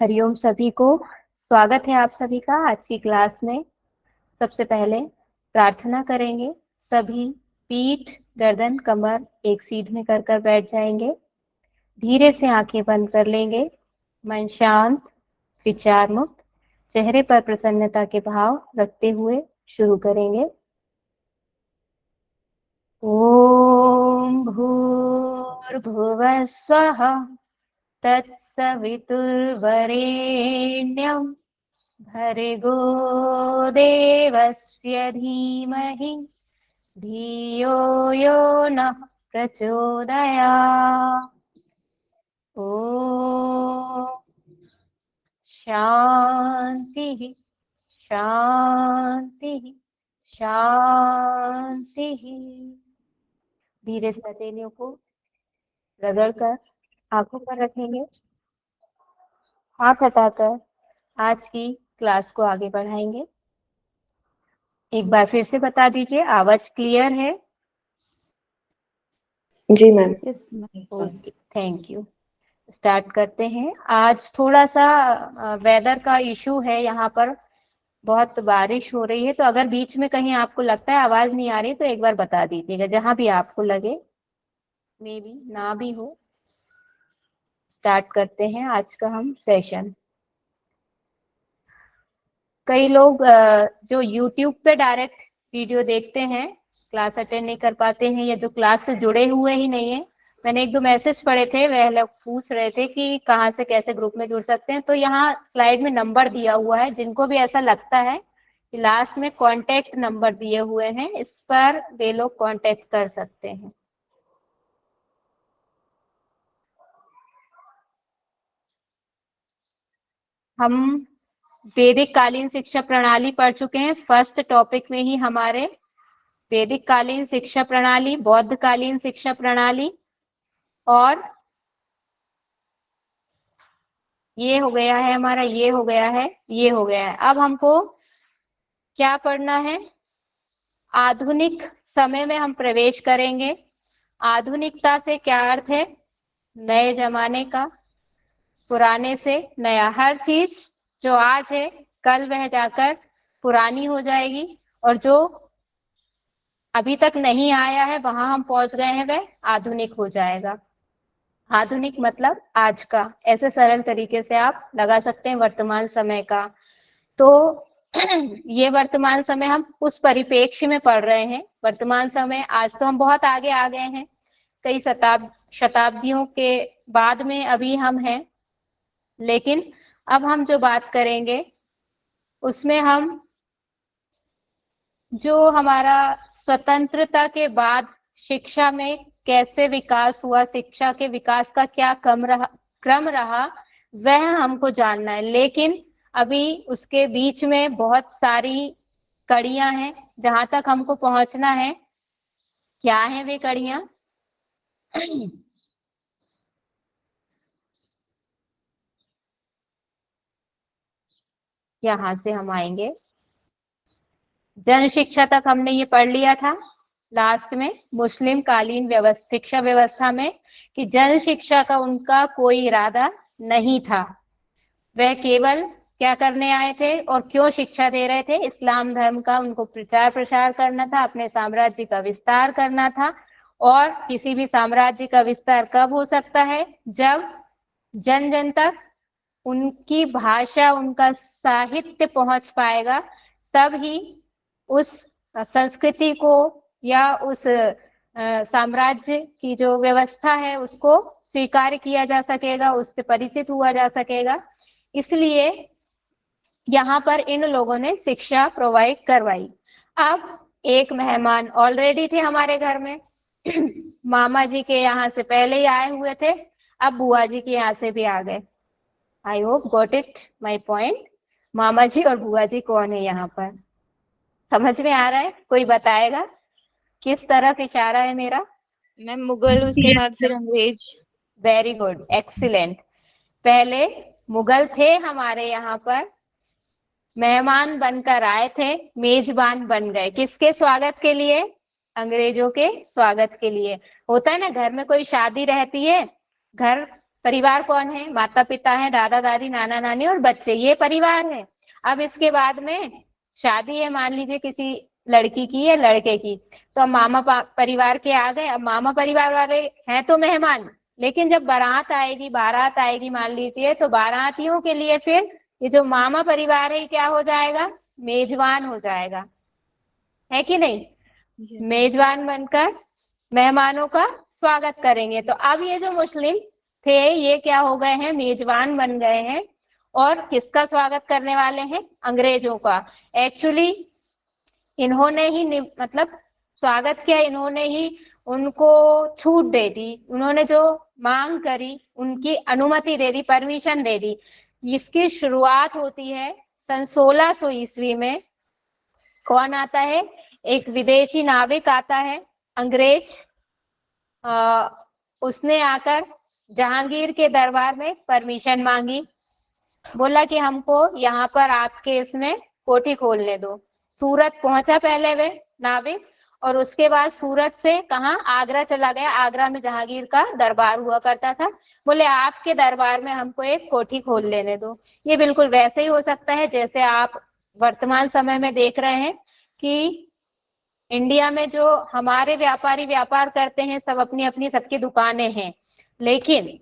हरिओम सभी को। स्वागत है आप सभी का आज की क्लास में। सबसे पहले प्रार्थना करेंगे। सभी पीठ, गर्दन, कमर एक सीध में कर कर बैठ जाएंगे। धीरे से आंखें बंद कर लेंगे। मन शांत, विचार मुक्त, चेहरे पर प्रसन्नता के भाव रखते हुए शुरू करेंगे। ओम भूर्भुवः स्वः तत्सवितुर्वरेण्यं भर्गो देवस्य धीमहि धियो यो नः प्रचोदयात्। ॐ शान्तिः शान्तिः शान्तिः। धीरे से हथेलियों को रगड़कर आंखों पर रखेंगे। हाथ हटाकर आज की क्लास को आगे बढ़ाएंगे। एक बार फिर से बता दीजिए, आवाज क्लियर है? जी ma'am. Yes ma'am. Okay, thank you. Start करते हैं। आज थोड़ा सा वेदर का इशू है, यहाँ पर बहुत बारिश हो रही है, तो अगर बीच में कहीं आपको लगता है आवाज नहीं आ रही तो एक बार बता दीजिएगा, जहां भी आपको लगे, मे बी ना भी हो। स्टार्ट करते हैं आज का हम सेशन। कई लोग जो YouTube पे डायरेक्ट वीडियो देखते हैं, क्लास अटेंड नहीं कर पाते हैं, या जो क्लास से जुड़े हुए ही नहीं है। मैंने एक दो मैसेज पढ़े थे, वह लोग पूछ रहे थे कि कहाँ से कैसे ग्रुप में जुड़ सकते हैं। तो यहाँ स्लाइड में नंबर दिया हुआ है, जिनको भी ऐसा लगता है कि लास्ट में कॉन्टेक्ट नंबर दिए हुए हैं, इस पर वे लोग कॉन्टेक्ट कर सकते हैं। हम वैदिक कालीन शिक्षा प्रणाली पढ़ चुके हैं। फर्स्ट टॉपिक में ही हमारे वैदिक कालीन शिक्षा प्रणाली, बौद्ध कालीन शिक्षा प्रणाली, और ये हो गया है हमारा, ये हो गया है, ये हो गया है। अब हमको क्या पढ़ना है? आधुनिक समय में हम प्रवेश करेंगे। आधुनिकता से क्या अर्थ है? नए जमाने का, पुराने से नया। हर चीज जो आज है कल वह जाकर पुरानी हो जाएगी, और जो अभी तक नहीं आया है, वहां हम पहुंच गए हैं, वह आधुनिक हो जाएगा। आधुनिक मतलब आज का, ऐसे सरल तरीके से आप लगा सकते हैं वर्तमान समय का। तो ये वर्तमान समय हम उस परिप्रेक्ष्य में पढ़ रहे हैं। वर्तमान समय, आज तो हम बहुत आगे आ गए हैं, कई शताब्दियों के बाद में अभी हम हैं, लेकिन अब हम जो बात करेंगे उसमें हम जो हमारा स्वतंत्रता के बाद शिक्षा में कैसे विकास हुआ, शिक्षा के विकास का क्या क्रम रहा, वह हमको जानना है। लेकिन अभी उसके बीच में बहुत सारी कड़ियां हैं जहां तक हमको पहुंचना है। क्या है वे कड़ियां? यहां से हम आएंगे। जन शिक्षा तक हमने ये पढ़ लिया था लास्ट में, मुस्लिम कालीन शिक्षा व्यवस्था में, कि जन शिक्षा का उनका कोई इरादा नहीं था। वह केवल क्या करने आए थे और क्यों शिक्षा दे रहे थे? इस्लाम धर्म का उनको प्रचार प्रसार करना था, अपने साम्राज्य का विस्तार करना था। और किसी भी साम्राज्य का विस्तार कब हो सकता है? जब जन जन तक उनकी भाषा, उनका साहित्य पहुंच पाएगा, तब ही उस संस्कृति को या उस साम्राज्य की जो व्यवस्था है उसको स्वीकार किया जा सकेगा, उससे परिचित हुआ जा सकेगा। इसलिए यहाँ पर इन लोगों ने शिक्षा प्रोवाइड करवाई। अब एक मेहमान ऑलरेडी थे हमारे घर में, मामा जी के यहाँ से पहले ही आए हुए थे, अब बुआ जी के यहाँ से भी आ गए। I hope got it my point. मामा जी और बुआ जी कौन है यहाँ पर? समझ में आ रहा है? कोई बताएगा किस तरफ इशारा है मेरा? मैम मुगल, उसके बाद फिर अंग्रेज। Very good, excellent. पहले मुगल थे हमारे यहाँ पर, मेहमान बनकर आए थे, मेजबान बन गए। किसके स्वागत के लिए? अंग्रेजों के स्वागत के लिए। होता है ना, घर में कोई शादी रहती है, घर परिवार कौन है? माता पिता है, दादा दादी, नाना नानी और बच्चे, ये परिवार है। अब इसके बाद में शादी है, मान लीजिए किसी लड़की की या लड़के की, तो अब मामा परिवार के आ गए। अब मामा परिवार वाले हैं तो मेहमान, लेकिन जब बारात आएगी मान लीजिए, तो बारातियों के लिए फिर ये जो मामा परिवार है क्या हो जाएगा? मेजबान हो जाएगा, है कि नहीं? Yes ma'am. मेजबान बनकर मेहमानों का स्वागत करेंगे। तो अब ये जो मुस्लिम थे ये क्या हो गए हैं? मेजबान बन गए हैं। और किसका स्वागत करने वाले हैं? अंग्रेजों का। एक्चुअली इन्होंने ही मतलब स्वागत किया, इन्होंने ही उनको छूट दे दी, उन्होंने जो मांग करी उनकी अनुमति दे दी, परमिशन दे दी। इसकी शुरुआत होती है सन 1600 ईस्वी में। कौन आता है? एक विदेशी नाविक आता है, अंग्रेज। उसने आकर जहांगीर के दरबार में परमिशन मांगी, बोला कि हमको यहाँ पर आपके इसमें कोठी खोलने दो। सूरत पहुंचा पहले वे नाविक, और उसके बाद सूरत से कहा? आगरा चला गया। आगरा में जहांगीर का दरबार हुआ करता था। बोले आपके दरबार में हमको एक कोठी खोल लेने दो। ये बिल्कुल वैसे ही हो सकता है जैसे आप वर्तमान समय में देख रहे हैं कि इंडिया में जो हमारे व्यापारी व्यापार करते हैं, सब अपनी अपनी सबकी दुकानें हैं, लेकिन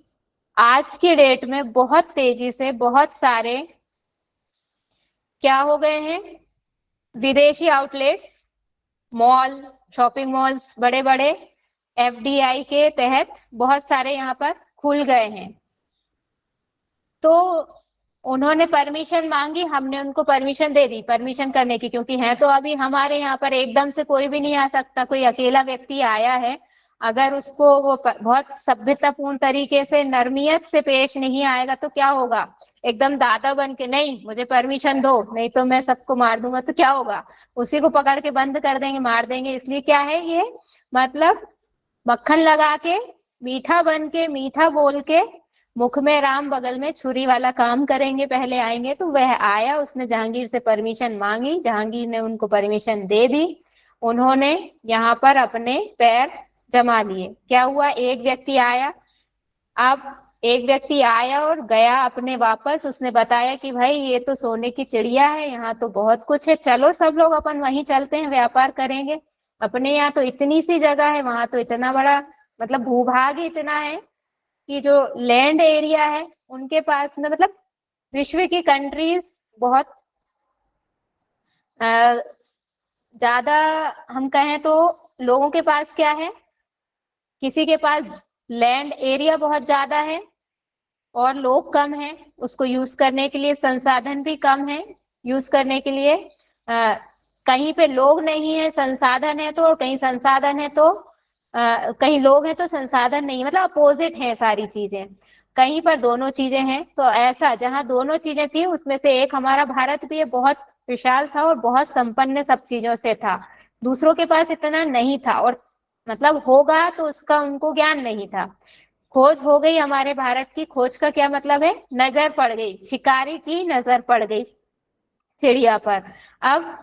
आज की डेट में बहुत तेजी से बहुत सारे क्या हो गए हैं? विदेशी आउटलेट्स, मॉल, शॉपिंग मॉल्स बड़े बड़े एफडीआई के तहत बहुत सारे यहाँ पर खुल गए हैं। तो उन्होंने परमिशन मांगी, हमने उनको परमिशन दे दी परमिशन करने की, क्योंकि है तो अभी हमारे यहाँ पर एकदम से कोई भी नहीं आ सकता। कोई अकेला व्यक्ति आया है, अगर उसको वो बहुत सभ्यतापूर्ण तरीके से नरमियत से पेश नहीं आएगा तो क्या होगा? एकदम दादा बन के नहीं मुझे परमिशन दो नहीं तो मैं सबको मार दूंगा, तो क्या होगा? उसी को पकड़ के बंद कर देंगे, मार देंगे। इसलिए क्या है ये, मतलब मक्खन लगा के, मीठा बन के, मीठा बोल के, मुख में राम बगल में छुरी वाला काम करेंगे। पहले आएंगे। तो वह आया, उसने जहांगीर से परमिशन मांगी, जहांगीर ने उनको परमिशन दे दी। उन्होंने यहाँ पर अपने पैर जमा लिए। क्या हुआ? एक व्यक्ति आया। अब एक व्यक्ति आया और गया अपने वापस, उसने बताया कि भाई ये तो सोने की चिड़िया है, यहाँ तो बहुत कुछ है, चलो सब लोग अपन वहीं चलते हैं, व्यापार करेंगे। अपने यहाँ तो इतनी सी जगह है, वहां तो इतना बड़ा, मतलब भूभाग ही इतना है कि जो लैंड एरिया है उनके पास में, मतलब विश्व की कंट्रीज बहुत ज्यादा, हम कहें तो लोगों के पास क्या है, किसी के पास लैंड एरिया बहुत ज्यादा है और लोग कम हैं, उसको यूज करने के लिए संसाधन भी कम है यूज करने के लिए। कहीं पे लोग नहीं है, संसाधन है तो, और कहीं संसाधन है तो कहीं लोग हैं तो संसाधन नहीं, मतलब अपोजिट है सारी चीजें। कहीं पर दोनों चीजें हैं। तो ऐसा जहां दोनों चीजें थी उसमें से एक हमारा भारत भी बहुत विशाल था और बहुत संपन्न सब चीजों से था। दूसरों के पास इतना नहीं था, और मतलब होगा तो उसका उनको ज्ञान नहीं था। खोज हो गई हमारे भारत की। खोज का क्या मतलब है? नजर पड़ गई, शिकारी की नजर पड़ गई चिड़िया पर। अब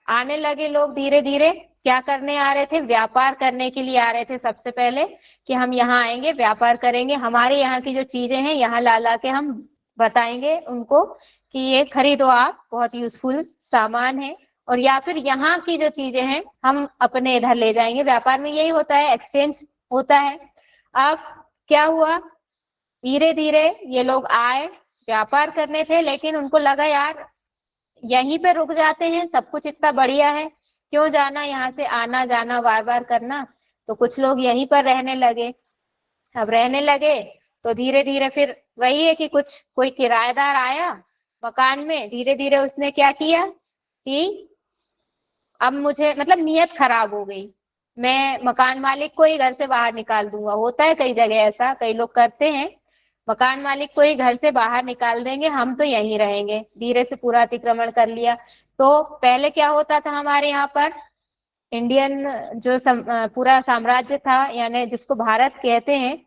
आने लगे लोग धीरे धीरे। क्या करने आ रहे थे? व्यापार करने के लिए आ रहे थे सबसे पहले, कि हम यहाँ आएंगे, व्यापार करेंगे, हमारे यहाँ की जो चीजें हैं यहाँ ला ला के हम बताएंगे उनको कि ये खरीदो, आप बहुत यूजफुल सामान है। और या फिर यहाँ की जो चीजें हैं हम अपने इधर ले जाएंगे। व्यापार में यही होता है, एक्सचेंज होता है। अब क्या हुआ? धीरे धीरे ये लोग आए, व्यापार करने थे, लेकिन उनको लगा यार यहीं पे रुक जाते हैं, सब कुछ इतना बढ़िया है, क्यों जाना यहाँ से, आना जाना बार बार करना। तो कुछ लोग यहीं पर रहने लगे। अब रहने लगे तो धीरे धीरे फिर वही है कि कुछ कोई किराएदार आया मकान में, धीरे धीरे उसने क्या किया कि अब मुझे, मतलब नीयत खराब हो गई, मैं मकान मालिक को ही घर से बाहर निकाल दूंगा। होता है कई जगह ऐसा, कई लोग करते हैं, मकान मालिक को ही घर से बाहर निकाल देंगे, हम तो यहीं रहेंगे। धीरे से पूरा अतिक्रमण कर लिया। तो पहले क्या होता था हमारे यहाँ पर, इंडियन जो पूरा साम्राज्य था, यानी जिसको भारत कहते हैं,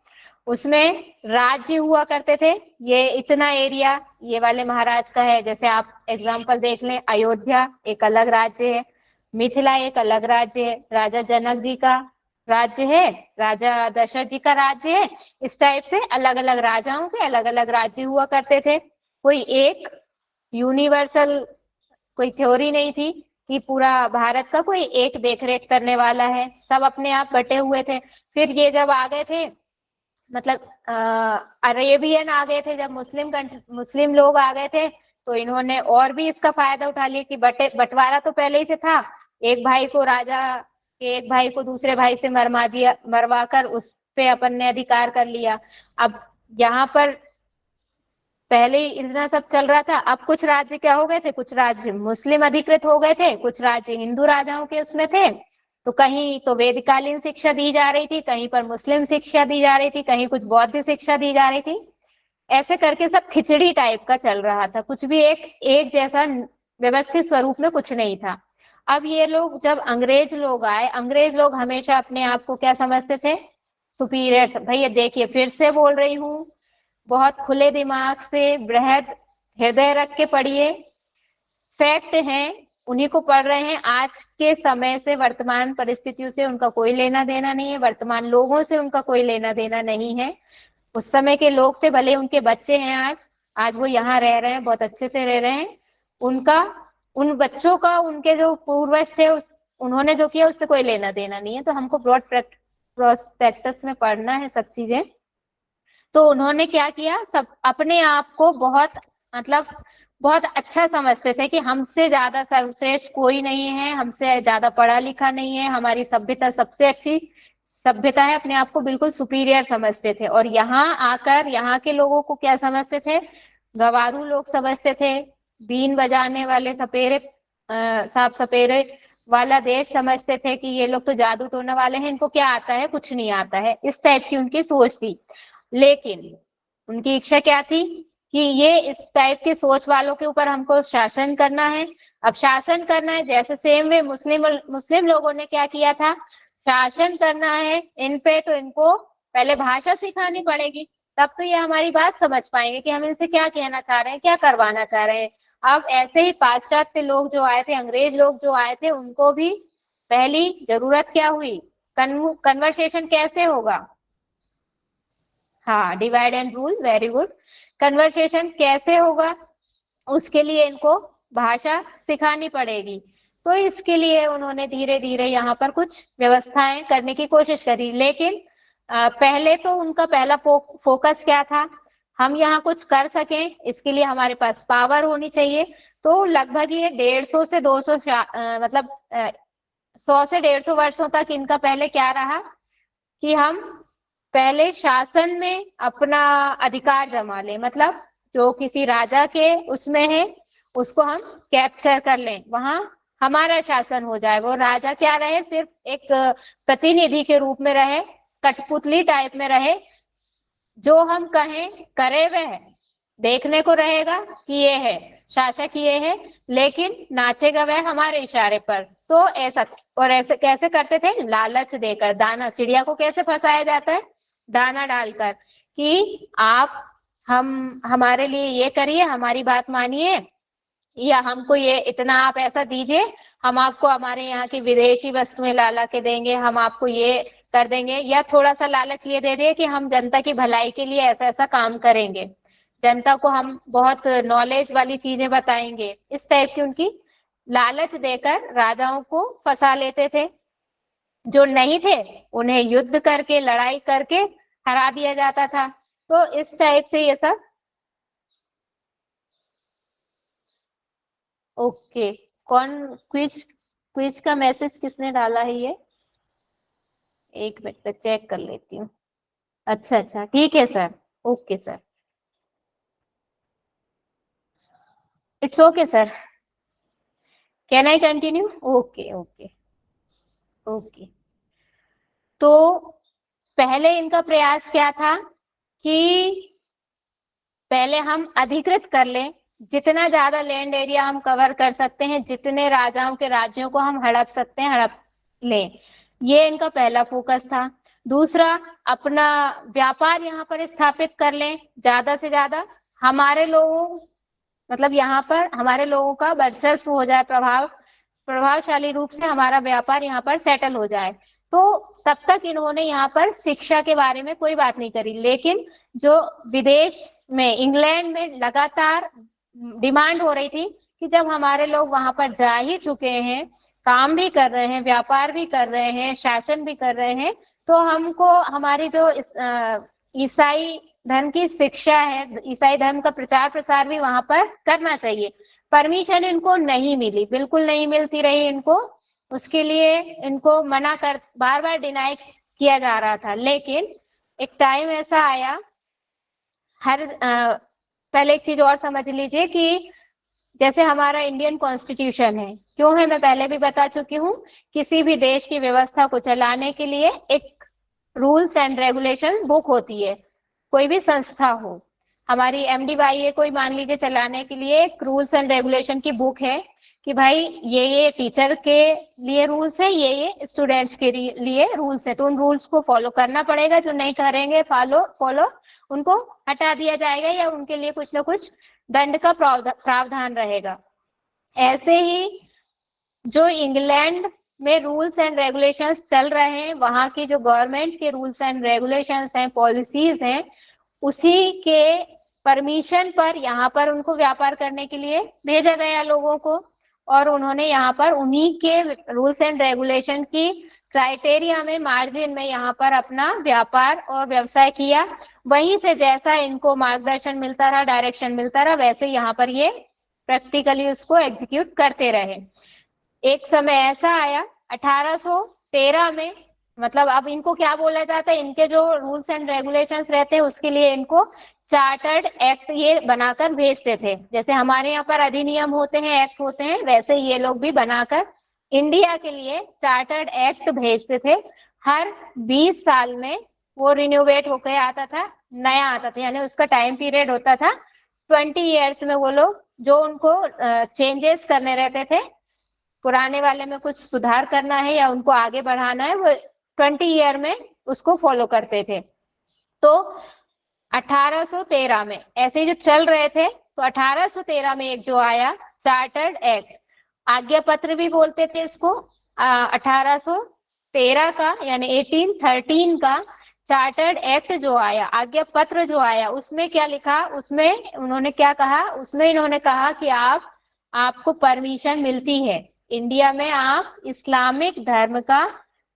उसमें राज्य हुआ करते थे। ये इतना एरिया ये वाले महाराज का है। जैसे आप एग्जांपल देख लें, अयोध्या एक अलग राज्य है, मिथिला एक अलग राज्य है राजा जनक जी का, राज्य है, राजा दशरथ जी का राज्य है। इस टाइप से अलग अलग राजाओं के अलग अलग राज्य हुआ करते थे। कोई एक यूनिवर्सल कोई थ्योरी नहीं थी कि पूरा भारत का कोई एक देखरेख करने वाला है, सब अपने आप बटे हुए थे। फिर ये जब आ गए थे, मतलब अरेबियन आ गए थे, जब मुस्लिम लोग आ गए थे, तो इन्होंने और भी इसका फायदा उठा लिया कि बंटवारा तो पहले ही से था। एक भाई को राजा के एक भाई को दूसरे भाई से मरवा कर उस पे अपन ने अधिकार कर लिया। अब यहाँ पर पहले ही इतना सब चल रहा था, अब कुछ राज्य क्या हो गए थे, कुछ राज्य मुस्लिम अधिकृत हो गए थे, कुछ राज्य हिंदू राजाओं के उसमें थे। तो कहीं तो वेदकालीन शिक्षा दी जा रही थी, कहीं पर मुस्लिम शिक्षा दी जा रही थी, कहीं कुछ बौद्ध शिक्षा दी जा रही थी। ऐसे करके सब खिचड़ी टाइप का चल रहा था, कुछ भी एक एक जैसा व्यवस्थित स्वरूप में कुछ नहीं था। अब ये लोग जब अंग्रेज लोग आए, अंग्रेज लोग हमेशा अपने आप को क्या समझते थे, सुपीरियर। भैया देखिए फिर से बोल रही हूँ, बहुत खुले दिमाग से बृहद हृदय रख के पढ़िए, फैक्ट हैं उन्हीं को पढ़ रहे हैं। आज के समय से वर्तमान परिस्थितियों से उनका कोई लेना देना नहीं है, वर्तमान लोगों से उनका कोई लेना देना नहीं है। उस समय के लोग थे, भले उनके बच्चे हैं आज आज वो यहाँ रह रहे हैं, बहुत अच्छे से रह रहे हैं। उनका उन बच्चों का उनके जो पूर्वज थे उस उन्होंने जो किया उससे कोई लेना देना नहीं है। तो हमको ब्रॉड प्रोस्पेक्टस में पढ़ना है सब चीजें। तो उन्होंने क्या किया, सब अपने आप को बहुत मतलब बहुत अच्छा समझते थे कि हमसे ज्यादा सर्वश्रेष्ठ कोई नहीं है, हमसे ज्यादा पढ़ा लिखा नहीं है, हमारी सभ्यता सबसे अच्छी सभ्यता है, अपने आप को बिल्कुल सुपीरियर समझते थे। और यहाँ आकर यहाँ के लोगों को क्या समझते थे, गवारू लोग समझते थे, बीन बजाने वाले सपेरे सांप सपेरे वाला देश समझते थे कि ये लोग तो जादू टोने वाले हैं, इनको क्या आता है, कुछ नहीं आता है, इस टाइप की उनकी सोच थी। लेकिन उनकी इच्छा क्या थी कि ये इस टाइप की सोच वालों के ऊपर हमको शासन करना है। अब शासन करना है जैसे सेम वे मुस्लिम मुस्लिम लोगों ने क्या किया था, शासन करना है इन पे, तो इनको पहले भाषा सिखानी पड़ेगी, तब तो ये हमारी बात समझ पाएंगे कि हम इनसे क्या कहना चाह रहे हैं, क्या करवाना चाह रहे हैं। अब ऐसे ही पाश्चात्य लोग जो आए थे, अंग्रेज लोग जो आए थे, उनको भी पहली जरूरत क्या हुई, कन्वर्सेशन कैसे होगा। हाँ, divide and rule, very good. Conversation कैसे होगा, उसके लिए इनको भाषा सिखानी पड़ेगी। तो इसके लिए उन्होंने धीरे धीरे यहाँ पर कुछ व्यवस्थाएं करने की कोशिश करी। लेकिन पहले तो उनका पहला फोकस क्या था, हम यहाँ कुछ कर सकें इसके लिए हमारे पास पावर होनी चाहिए। तो लगभग ये 150 से 200 मतलब 100 से 150 वर्षों तक इनका पहले क्या रहा कि हम पहले शासन में अपना अधिकार जमा लें, मतलब जो किसी राजा के उसमें है उसको हम कैप्चर कर लें, वहां हमारा शासन हो जाए। वो राजा क्या रहे, सिर्फ एक प्रतिनिधि के रूप में रहे, कठपुतली टाइप में रहे, जो हम कहें करे वह देखने को रहेगा कि ये है शासक, ये है, लेकिन नाचेगा वह हमारे इशारे पर। तो ऐसा, और ऐसे कैसे करते थे, लालच देकर, दाना, चिड़िया को कैसे फंसाया जाता है, दाना डालकर कि आप हम हमारे लिए ये करिए, हमारी बात मानिए, या हमको ये इतना आप ऐसा दीजिए, हम आपको हमारे यहाँ की विदेशी वस्तुएं ला ला के देंगे, हम आपको ये कर देंगे, या थोड़ा सा लालच ये दे दिए कि हम जनता की भलाई के लिए ऐसा ऐसा काम करेंगे, जनता को हम बहुत नॉलेज वाली चीजें बताएंगे। इस टाइप की उनकी लालच देकर राजाओं को फंसा लेते थे। जो नहीं थे उन्हें युद्ध करके, लड़ाई करके हरा दिया जाता था। तो इस टाइप से ये सब। ओके, कौन, क्विज क्विज का मैसेज किसने डाला है ये, एक मिनट तक चेक कर लेती हूँ। अच्छा अच्छा, ठीक है sir, okay sir, it's okay sir, can I continue, okay okay okay. तो पहले इनका प्रयास क्या था कि पहले हम अधिकृत कर लें, जितना ज्यादा लैंड एरिया हम कवर कर सकते हैं, जितने राजाओं के राज्यों को हम हड़प सकते हैं हड़प लें, ये इनका पहला फोकस था। दूसरा, अपना व्यापार यहाँ पर स्थापित कर लें, ज्यादा से ज्यादा हमारे लोगों, मतलब यहाँ पर हमारे लोगों का वर्चस्व हो जाए, प्रभावशाली रूप से हमारा व्यापार यहाँ पर सेटल हो जाए। तो तब तक इन्होंने यहाँ पर शिक्षा के बारे में कोई बात नहीं करी। लेकिन जो विदेश में, इंग्लैंड में लगातार डिमांड हो रही थी कि जब हमारे लोग वहां पर जा ही चुके हैं, काम भी कर रहे हैं, व्यापार भी कर रहे हैं, शासन भी कर रहे हैं, तो हमको हमारी जो ईसाई धर्म की शिक्षा है, ईसाई धर्म का प्रचार प्रसार भी वहां पर करना चाहिए। परमिशन इनको नहीं मिली, बिल्कुल नहीं मिलती रही इनको। उसके लिए इनको मना कर, बार बार डिनाई किया जा रहा था। लेकिन एक टाइम ऐसा आया, पहले एक चीज और समझ लीजिए कि जैसे हमारा इंडियन कॉन्स्टिट्यूशन है, क्यों है मैं पहले भी बता चुकी हूँ, किसी भी देश की व्यवस्था को चलाने के लिए एक रूल्स एंड रेगुलेशन बुक होती है। कोई भी संस्था हो, हमारी MDYA कोई मान लीजिए चलाने के लिए एक रूल्स एंड रेगुलेशन की बुक है कि भाई ये टीचर के लिए रूल्स है, ये स्टूडेंट्स के लिए रूल्स है, तो उन रूल्स को फॉलो करना पड़ेगा। जो नहीं करेंगे फॉलो उनको हटा दिया जाएगा या उनके लिए कुछ ना कुछ दंड का प्रावधान रहेगा। ऐसे ही जो इंग्लैंड में रूल्स एंड रेगुलेशंस चल रहे हैं, वहां की जो गवर्नमेंट के रूल्स एंड रेगुलेशंस हैं, पॉलिसीज हैं, उसी के परमिशन पर यहाँ पर उनको व्यापार करने के लिए भेजा गया लोगों को, और उन्होंने यहाँ पर उन्हीं के रूल्स एंड रेगुलेशन की क्राइटेरिया में, मार्जिन में यहाँ पर अपना व्यापार और व्यवसाय किया। वहीं से जैसा इनको मार्गदर्शन मिलता रहा, डायरेक्शन मिलता रहा, वैसे यहाँ पर ये प्रैक्टिकली उसको एग्जीक्यूट करते रहे। एक समय ऐसा आया 1813 में, मतलब अब इनको क्या बोला जाता है, इनके जो रूल्स एंड रेगुलेशंस रहते हैं उसके लिए इनको चार्टर्ड एक्ट ये बनाकर भेजते थे। जैसे हमारे यहाँ पर अधिनियम होते हैं, एक्ट होते हैं, वैसे ये लोग भी बनाकर इंडिया के लिए चार्टर्ड एक्ट भेजते थे। हर 20 साल में वो रिन्यूवेट होकर आता था, नया आता था, यानी उसका टाइम पीरियड होता था 20 ईयर्स में। वो लोग जो उनको चेंजेस करने रहते थे, पुराने वाले में कुछ सुधार करना है या उनको आगे बढ़ाना है, वो 20 ईयर में उसको फॉलो करते थे। तो 1813 में ऐसे जो चल रहे थे, तो 1813 में एक जो आया चार्टर्ड एक्ट, आज्ञा पत्र भी बोलते थे इसको, 1813 का यानी 1813 का चार्टर्ड एक्ट जो आया, आज्ञा पत्र जो आया, उसमें क्या लिखा, उसमें उन्होंने क्या कहा, उसमें इन्होंने कहा कि आपको परमिशन मिलती है, इंडिया में आप इस्लामिक धर्म का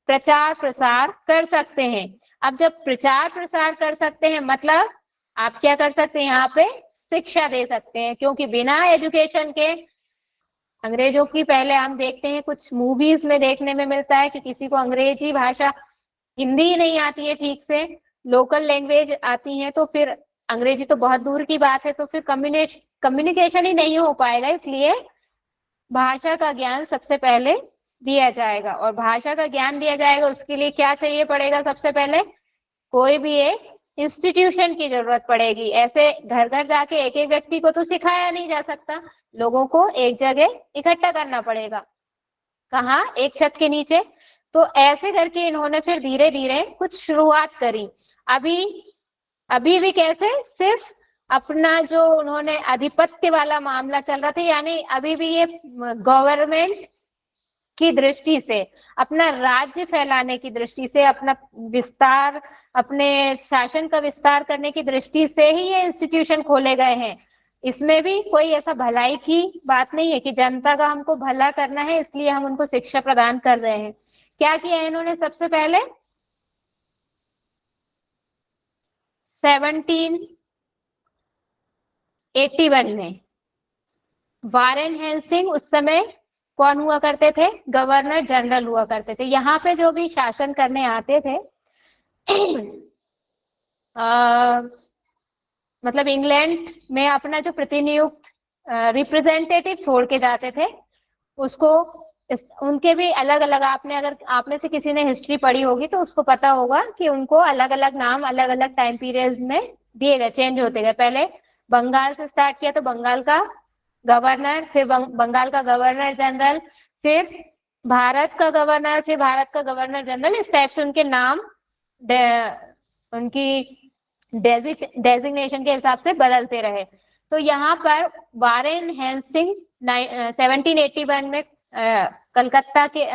प्रचार प्रसार कर सकते हैं। अब जब प्रचार प्रसार कर सकते हैं, मतलब आप क्या कर सकते हैं, यहाँ पे शिक्षा दे सकते हैं, क्योंकि बिना एजुकेशन के, अंग्रेजों की पहले हम देखते हैं कुछ मूवीज में देखने में मिलता है कि किसी को अंग्रेजी भाषा, हिंदी ही नहीं आती है ठीक से, लोकल लैंग्वेज आती है, तो फिर अंग्रेजी तो बहुत दूर की बात है, तो फिर कम्युनिकेशन ही नहीं हो पाएगा। इसलिए भाषा का ज्ञान सबसे पहले दिया जाएगा, और भाषा का ज्ञान दिया जाएगा उसके लिए क्या चाहिए पड़ेगा, सबसे पहले कोई भी एक इंस्टीट्यूशन की जरूरत पड़ेगी। ऐसे घर घर जाके एक एक व्यक्ति को तो सिखाया नहीं जा सकता, लोगों को एक जगह इकट्ठा करना पड़ेगा, कहाँ, एक छत के नीचे। तो ऐसे करके इन्होंने फिर धीरे धीरे कुछ शुरुआत करी। अभी अभी भी कैसे, सिर्फ अपना जो उन्होंने आधिपत्य वाला मामला चल रहा था, यानी अभी भी ये गवर्नमेंट की दृष्टि से, अपना राज्य फैलाने की दृष्टि से, अपना विस्तार, अपने शासन का विस्तार करने की दृष्टि से ही ये इंस्टीट्यूशन खोले गए हैं। इसमें भी कोई ऐसा भलाई की बात नहीं है कि जनता का हमको भला करना है इसलिए हम उनको शिक्षा प्रदान कर रहे हैं। क्या किया है इन्होंने, सबसे पहले 1781 में वारेन हेस्टिंग, उस समय कौन हुआ करते थे, गवर्नर जनरल हुआ करते थे। यहाँ पे जो भी शासन करने आते थे मतलब इंग्लैंड में अपना जो प्रतिनियुक्त रिप्रेजेंटेटिव छोड़ के जाते थे, उसको उनके भी अलग अलग, आपने अगर आप में से किसी ने हिस्ट्री पढ़ी होगी तो उसको पता होगा कि उनको अलग अलग नाम अलग अलग टाइम पीरियड में दिए गए, चेंज होते गए। पहले बंगाल से स्टार्ट किया तो बंगाल का गवर्नर, फिर बंगाल का गवर्नर जनरल, फिर भारत का गवर्नर, फिर भारत का गवर्नर जनरल, इस टाइप से उनके नाम उनकी डेजिग्नेशन के हिसाब से बदलते रहे। तो यहाँ पर वारेन हेस्टिंग 1781 में कलकत्ता के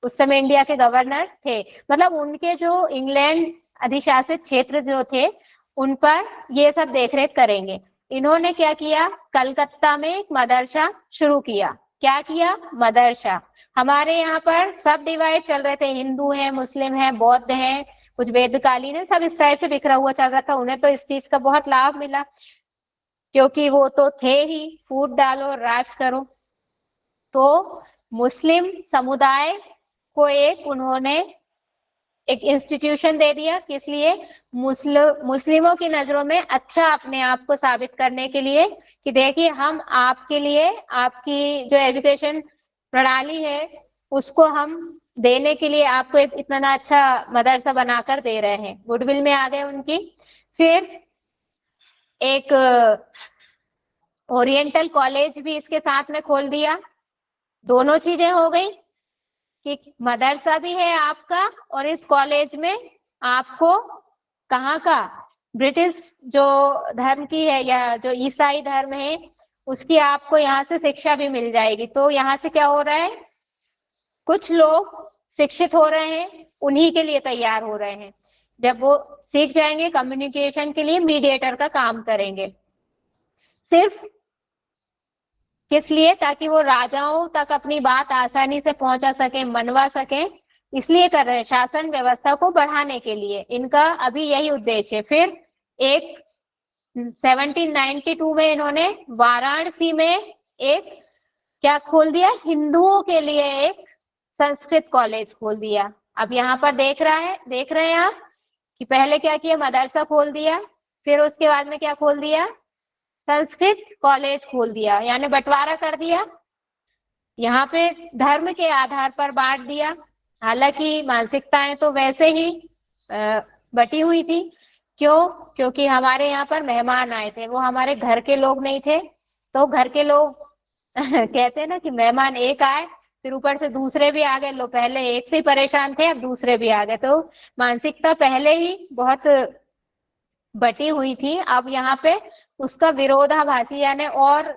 उस समय इंडिया के गवर्नर थे। मतलब उनके जो इंग्लैंड अधिशासित क्षेत्र जो थे उन पर ये सब देखरेख करेंगे। इन्होंने क्या किया, कलकत्ता में एक मदरसा शुरू किया। क्या किया, मदरसा। हमारे यहाँ पर सब डिवाइड चल रहे थे, हिंदू हैं, मुस्लिम हैं, बौद्ध हैं, कुछ वेदकालीन है, सब इस टाइप से बिखरा हुआ चल रहा था। उन्हें तो इस चीज का बहुत लाभ मिला, क्योंकि वो तो थे ही फूट डालो राज करो। तो मुस्लिम समुदाय को एक उन्होंने एक इंस्टीट्यूशन दे दिया, किस लिए, मुस्लिमों की नजरों में अच्छा अपने आप को साबित करने के लिए, कि देखिए हम आपके लिए आपकी जो एजुकेशन प्रणाली है उसको हम देने के लिए आपको इतना अच्छा मदरसा बनाकर दे रहे हैं। गुडविल में आ गए उनकी। फिर एक ओरिएंटल कॉलेज भी इसके साथ में खोल दिया। दोनों चीजें हो गई कि मदरसा भी है आपका और इस कॉलेज में आपको कहाँ का, ब्रिटिश जो धर्म की है या जो ईसाई धर्म है उसकी आपको यहाँ से शिक्षा भी मिल जाएगी। तो यहाँ से क्या हो रहा है, कुछ लोग शिक्षित हो रहे हैं, उन्हीं के लिए तैयार हो रहे हैं। जब वो सीख जाएंगे कम्युनिकेशन के लिए मीडिएटर का काम करेंगे। सिर्फ किस लिए, ताकि वो राजाओं तक अपनी बात आसानी से पहुंचा सके, मनवा सके, इसलिए कर रहे हैं, शासन व्यवस्था को बढ़ाने के लिए। इनका अभी यही उद्देश्य है। फिर एक 1792 में इन्होंने वाराणसी में एक क्या खोल दिया, हिंदुओं के लिए एक संस्कृत कॉलेज खोल दिया। अब यहाँ पर देख रहे हैं आप कि पहले क्या किया, मदरसा खोल दिया, फिर उसके बाद में क्या खोल दिया, संस्कृत कॉलेज खोल दिया, यानी बंटवारा कर दिया। यहाँ पे धर्म के आधार पर बांट दिया। हालांकि मानसिकताएं तो वैसे ही बटी हुई थी। क्यों, क्योंकि हमारे यहाँ पर मेहमान आए थे, वो हमारे घर के लोग नहीं थे। तो घर के लोग कहते हैं ना कि मेहमान एक आए फिर ऊपर से दूसरे भी आ गए, लो पहले एक से ही परेशान थे अब दूसरे भी आ गए। तो मानसिकता पहले ही बहुत बटी हुई थी। अब यहाँ पे उसका विरोधाभासी यानी और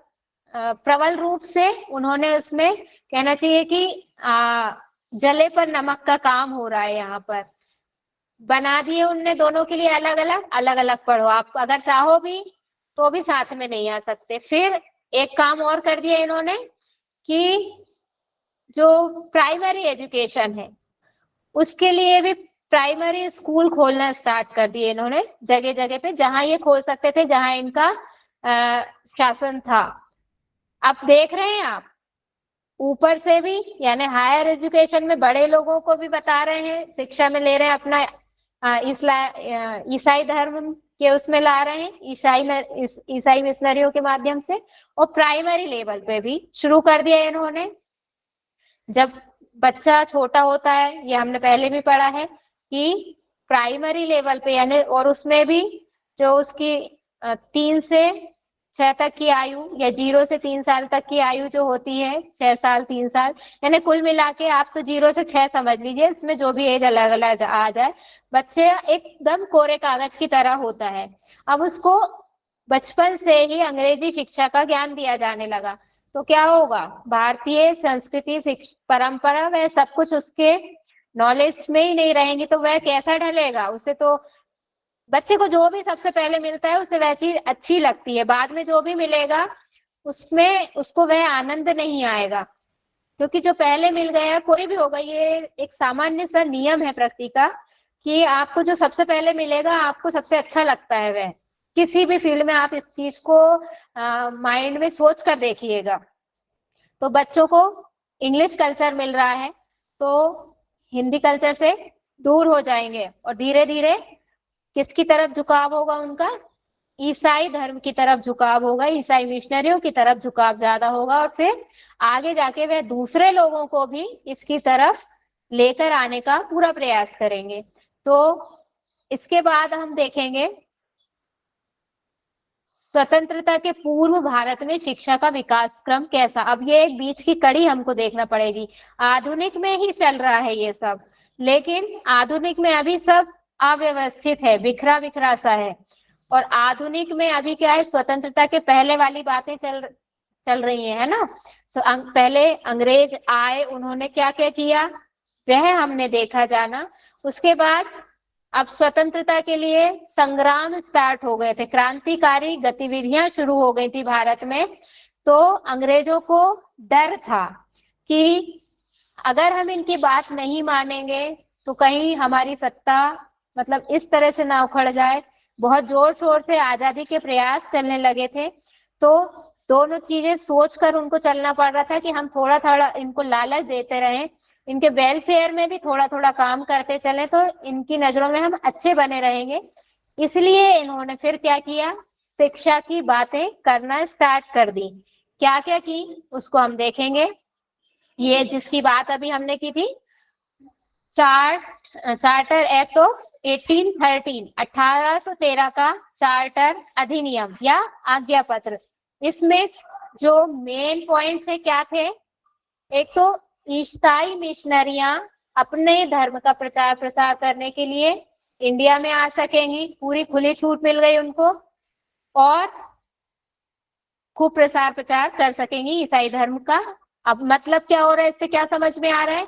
प्रबल रूप से उन्होंने उसमें कहना चाहिए कि जले पर नमक का काम हो रहा है। यहाँ पर बना दिए उनने दोनों के लिए अलग अलग पढ़ो, आप अगर चाहो भी तो भी साथ में नहीं आ सकते। फिर एक काम और कर दिया इन्होंने कि जो प्राइमरी एजुकेशन है उसके लिए भी प्राइमरी स्कूल खोलना स्टार्ट कर दिए इन्होंने, जगह जगह पे, जहां ये खोल सकते थे, जहां इनका शासन था। अब देख रहे हैं आप, ऊपर से भी यानी हायर एजुकेशन में बड़े लोगों को भी बता रहे हैं, शिक्षा में ले रहे हैं अपना ईसाई धर्म के उसमें ला रहे हैं, ईसाई मिशनरियों के माध्यम से। और प्राइमरी लेवल पे भी शुरू कर दिया इन्होंने। जब बच्चा छोटा होता है, ये हमने पहले भी पढ़ा है कि प्राइमरी लेवल पे यानी, और उसमें भी जो उसकी 3 से 6 तक की आयु या 0 से 3 साल तक की आयु जो होती है, 6 साल 3 साल, यानी कुल मिला के आप तो 0 से 6 समझ लीजिए, इसमें जो भी एज अलग अलग आ जाए, बच्चे एकदम कोरे कागज की तरह होता है। अब उसको बचपन से ही अंग्रेजी शिक्षा का ज्ञान दिया जाने लगा, तो क्या होगा, भारतीय संस्कृति परंपरा वह सब कुछ उसके नॉलेज में ही नहीं रहेंगी तो वह कैसा ढलेगा। उसे तो बच्चे को जो भी सबसे पहले मिलता है उसे वह चीज अच्छी लगती है, बाद में जो भी मिलेगा उसमें उसको वह आनंद नहीं आएगा, क्योंकि जो पहले मिल गया, कोई भी होगा, ये एक सामान्य सा नियम है प्रकृति का कि आपको जो सबसे पहले मिलेगा आपको सबसे अच्छा लगता है। वह किसी भी फील्ड में आप इस चीज को माइंड में सोच कर देखिएगा। तो बच्चों को इंग्लिश कल्चर मिल रहा है तो हिंदी कल्चर से दूर हो जाएंगे और धीरे धीरे किसकी तरफ झुकाव होगा उनका, ईसाई धर्म की तरफ झुकाव होगा, ईसाई मिशनरियों की तरफ झुकाव ज्यादा होगा। और फिर आगे जाके वह दूसरे लोगों को भी इसकी तरफ लेकर आने का पूरा प्रयास करेंगे। तो इसके बाद हम देखेंगे स्वतंत्रता के पूर्व भारत में शिक्षा का विकास क्रम कैसा। अब ये एक बीच की कड़ी हमको देखना पड़ेगी। आधुनिक में ही चल रहा है ये सब, लेकिन आधुनिक में अभी सब अव्यवस्थित है, बिखरा बिखरा सा है। और आधुनिक में अभी क्या है, स्वतंत्रता के पहले वाली बातें चल रही है ना। पहले अंग्रेज आए, उन्होंने क्या क्या किया, वह हमने देखा जाना। उसके बाद अब स्वतंत्रता के लिए संग्राम स्टार्ट हो गए थे, क्रांतिकारी गतिविधियां शुरू हो गई थी भारत में। तो अंग्रेजों को डर था कि अगर हम इनकी बात नहीं मानेंगे तो कहीं हमारी सत्ता मतलब इस तरह से ना उखड़ जाए। बहुत जोर शोर से आजादी के प्रयास चलने लगे थे। तो दोनों चीजें सोचकर उनको चलना पड़ रहा था कि हम थोड़ा थोड़ा इनको लालच देते रहें, इनके वेलफेयर में भी थोड़ा थोड़ा काम करते चले तो इनकी नजरों में हम अच्छे बने रहेंगे। इसलिए इन्होंने फिर क्या किया, शिक्षा की बातें करना स्टार्ट कर दी। क्या क्या की उसको हम देखेंगे। ये जिसकी बात अभी हमने की थी, चार्टर एक्ट ऑफ 1813, 1813 का चार्टर अधिनियम या आज्ञा पत्र। इसमें जो मेन पॉइंट्स है क्या थे, एक तो ईसाई मिशनरियां अपने धर्म का प्रचार प्रसार करने के लिए इंडिया में आ सकेंगी, पूरी खुली छूट मिल गई उनको, और खूब प्रसार प्रचार कर सकेंगी ईसाई धर्म का। अब मतलब क्या हो रहा है, इससे क्या समझ में आ रहा है,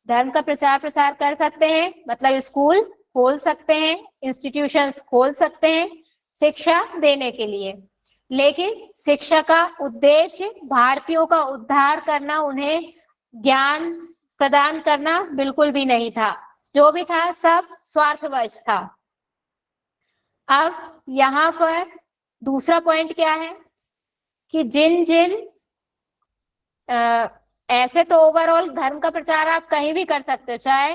धर्म का प्रचार प्रसार कर सकते हैं मतलब स्कूल खोल सकते हैं, इंस्टीट्यूशंस खोल सकते हैं शिक्षा देने के लिए। लेकिन शिक्षा का उद्देश्य भारतीयों का उद्धार करना, उन्हें ज्ञान प्रदान करना बिल्कुल भी नहीं था। जो भी था सब स्वार्थवश था। अब यहाँ पर दूसरा पॉइंट क्या है कि जिन जिन ऐसे तो ओवरऑल धर्म का प्रचार आप कहीं भी कर सकते हो, चाहे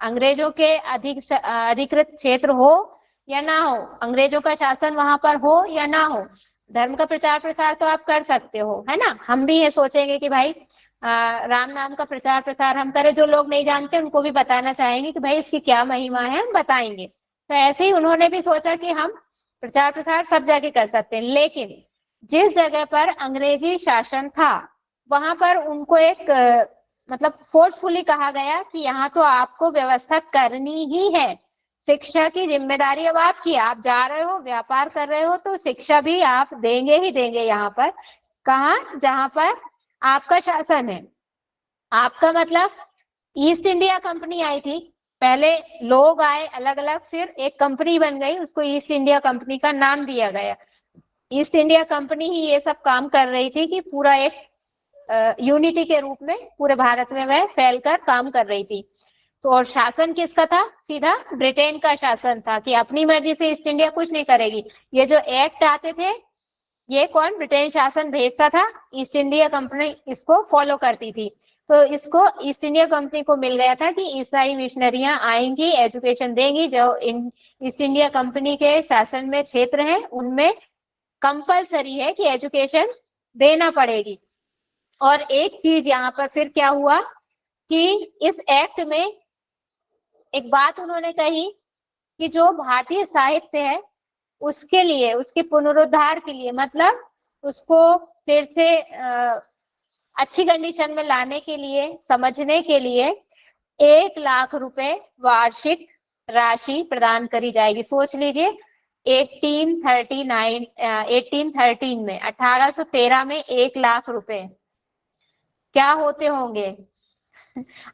अंग्रेजों के अधिकृत क्षेत्र हो या ना हो, अंग्रेजों का शासन वहां पर हो या ना हो, धर्म का प्रचार प्रसार तो आप कर सकते हो, है ना। हम भी ये सोचेंगे कि भाई राम नाम का प्रचार प्रसार हम करें, जो लोग नहीं जानते उनको भी बताना चाहेंगे कि भाई इसकी क्या महिमा है, हम बताएंगे। तो ऐसे ही उन्होंने भी सोचा कि हम प्रचार प्रसार सब जगह कर सकते हैं। लेकिन जिस जगह पर अंग्रेजी शासन था वहां पर उनको एक मतलब फोर्सफुली कहा गया कि यहाँ तो आपको व्यवस्था करनी ही है, शिक्षा की जिम्मेदारी अब आपकी, आप जा रहे हो व्यापार कर रहे हो तो शिक्षा भी आप देंगे ही देंगे। यहाँ पर कहा जहां पर आपका शासन है, आपका मतलब ईस्ट इंडिया कंपनी आई थी, पहले लोग आए अलग अलग, फिर एक कंपनी बन गई, उसको ईस्ट इंडिया कंपनी का नाम दिया गया। ईस्ट इंडिया कंपनी ही ये सब काम कर रही थी कि पूरा एक यूनिटी के रूप में पूरे भारत में वह फैलकर काम कर रही थी। तो और शासन किसका था, सीधा ब्रिटेन का शासन था कि अपनी मर्जी से ईस्ट इंडिया कुछ नहीं करेगी। ये जो एक्ट आते थे ये कौन, ब्रिटेन शासन भेजता था, ईस्ट इंडिया कंपनी इसको फॉलो करती थी। तो इसको ईस्ट इंडिया कंपनी को मिल गया था कि ईसाई मिशनरियां आएंगी एजुकेशन देंगी, जो इन ईस्ट इंडिया कंपनी के शासन में क्षेत्र हैं उनमें कंपलसरी है कि एजुकेशन देना पड़ेगी। और एक चीज यहाँ पर फिर क्या हुआ कि इस एक्ट में एक बात उन्होंने कही कि जो भारतीय साहित्य है उसके लिए, उसके पुनरुद्धार के लिए, मतलब उसको फिर से अच्छी कंडीशन में लाने के लिए, समझने के लिए 1 लाख रुपए वार्षिक राशि प्रदान करी जाएगी। सोच लीजिए 1839 1813 में, 1813 में 1 लाख रुपए क्या होते होंगे।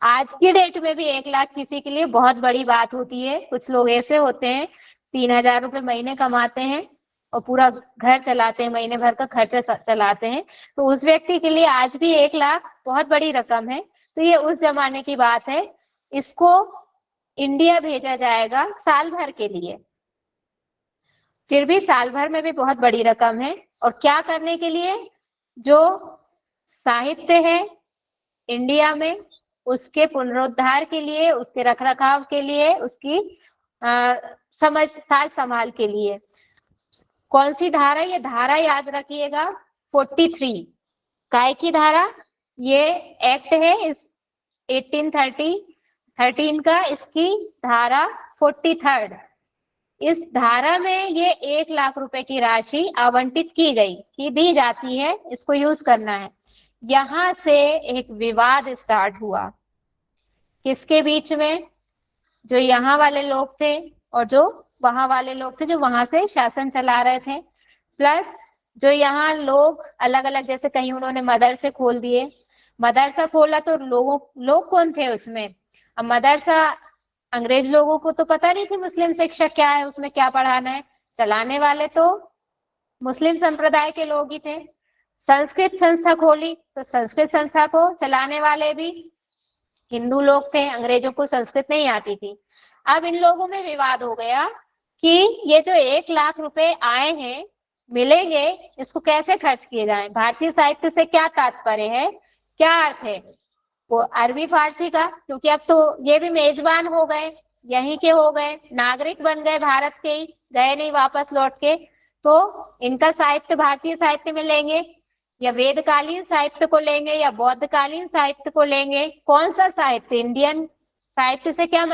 आज की डेट में भी 1 लाख किसी के लिए बहुत बड़ी बात होती है। कुछ लोग ऐसे होते हैं 3,000 रुपए महीने कमाते हैं और पूरा घर चलाते हैं, महीने भर का खर्चा चलाते हैं। तो उस व्यक्ति के लिए आज भी 1 लाख बहुत बड़ी रकम है। तो ये उस जमाने की बात है। इसको इंडिया भेजा जाएगा साल भर के लिए, फिर भी साल भर में भी बहुत बड़ी रकम है। और क्या करने के लिए, जो साहित्य है इंडिया में उसके पुनरुद्धार के लिए, उसके रखरखाव के लिए, उसकी समझ साज संभाल के लिए। कौन सी धारा, ये धारा याद रखिएगा 43, काय की धारा, ये एक्ट है इस 1813 का, इसकी धारा 43। इस धारा में ये 1 लाख रुपए की राशि आवंटित की गई, की दी जाती है, इसको यूज करना है। यहां से एक विवाद स्टार्ट हुआ किसके बीच में, जो यहाँ वाले लोग थे और जो वहां वाले लोग थे, जो वहां से शासन चला रहे थे, प्लस जो यहाँ लोग अलग अलग, जैसे कहीं उन्होंने मदरसे खोल दिए, मदरसा खोला तो लोग कौन थे उसमें? अब मदरसा अंग्रेज लोगों को तो पता नहीं थी मुस्लिम शिक्षा क्या है, उसमें क्या पढ़ाना है। चलाने वाले तो मुस्लिम संप्रदाय के लोग ही थे। संस्कृत संस्था खोली तो संस्कृत संस्था को चलाने वाले भी हिंदू लोग थे, अंग्रेजों को संस्कृत नहीं आती थी। अब इन लोगों में विवाद हो गया कि ये जो 1 लाख रुपए आए हैं मिलेंगे, इसको कैसे खर्च किए जाए, भारतीय साहित्य से क्या तात्पर्य है, क्या अर्थ है। वो अरबी फारसी का, क्योंकि अब तो ये भी मेजबान हो गए, यहीं के हो गए, नागरिक बन गए भारत के ही, गए नहीं वापस लौट के, तो इनका साहित्य भारतीय साहित्य में लेंगे या वेदकालीन साहित्य को लेंगे या बौद्धकालीन साहित्य को लेंगे, कौन सा साहित्य, इंडियन साहित्य से क्या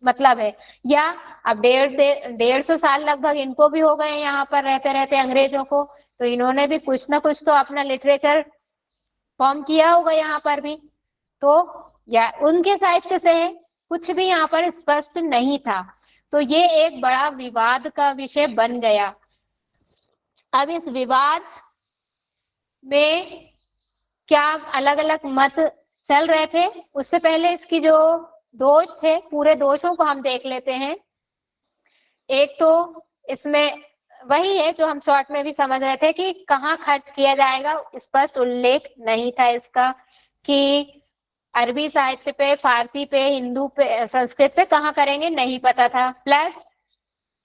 मतलब है। या अब 150 साल लगभग इनको भी हो गए यहाँ पर रहते रहते अंग्रेजों को, तो इन्होंने भी कुछ ना कुछ तो अपना लिटरेचर फॉर्म किया होगा यहाँ पर भी, तो या उनके साहित्य से है, कुछ भी यहाँ पर स्पष्ट नहीं था। तो ये एक बड़ा विवाद का विषय बन गया। अब इस विवाद में क्या अलग अलग मत चल रहे थे, उससे पहले इसकी जो दोष थे, पूरे दोषों को हम देख लेते हैं। एक तो इसमें वही है जो हम शॉर्ट में भी समझ रहे थे कि कहाँ खर्च किया जाएगा, स्पष्ट उल्लेख नहीं था इसका कि अरबी साहित्य पे, फारसी पे, हिंदू पे, संस्कृत पे कहाँ करेंगे नहीं पता था। प्लस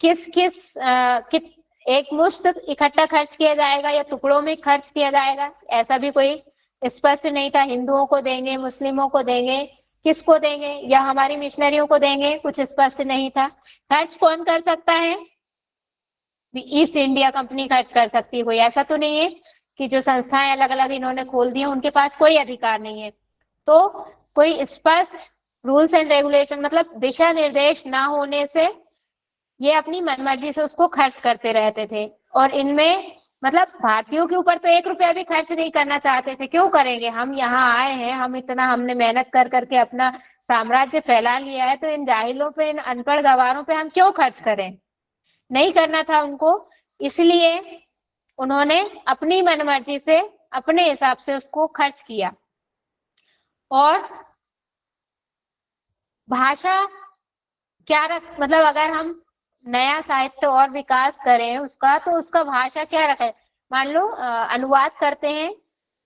किस किस एक मुश्त इकट्ठा खर्च किया जाएगा या टुकड़ों में खर्च किया जाएगा, ऐसा भी कोई स्पष्ट नहीं था। हिंदुओं को देंगे, मुस्लिमों को देंगे, किसको देंगे, या हमारी मिशनरियों को देंगे, कुछ स्पष्ट नहीं था। खर्च कौन कर सकता है? ईस्ट इंडिया कंपनी खर्च कर सकती है, कोई ऐसा तो नहीं है कि जो संस्थाएं अलग अलग इन्होंने खोल दी है उनके पास कोई अधिकार नहीं है। तो कोई स्पष्ट रूल्स एंड रेगुलेशन, मतलब दिशा निर्देश ना होने से ये अपनी मनमर्जी से उसको खर्च करते रहते थे। और इनमें मतलब भारतीयों के ऊपर तो 1 रुपया भी खर्च नहीं करना चाहते थे। क्यों करेंगे, हम यहाँ आए हैं, हम इतना हमने मेहनत कर करके अपना साम्राज्य फैला लिया है, तो इन जाहिलों पे, इन अनपढ़ गवारों पे हम क्यों खर्च करें, नहीं करना था उनको। इसलिए उन्होंने अपनी मनमर्जी से, अपने हिसाब से उसको खर्च किया। और भाषा क्या मतलब अगर हम नया साहित्य और विकास करें उसका, तो उसका भाषा क्या रखें। मान लो अनुवाद करते हैं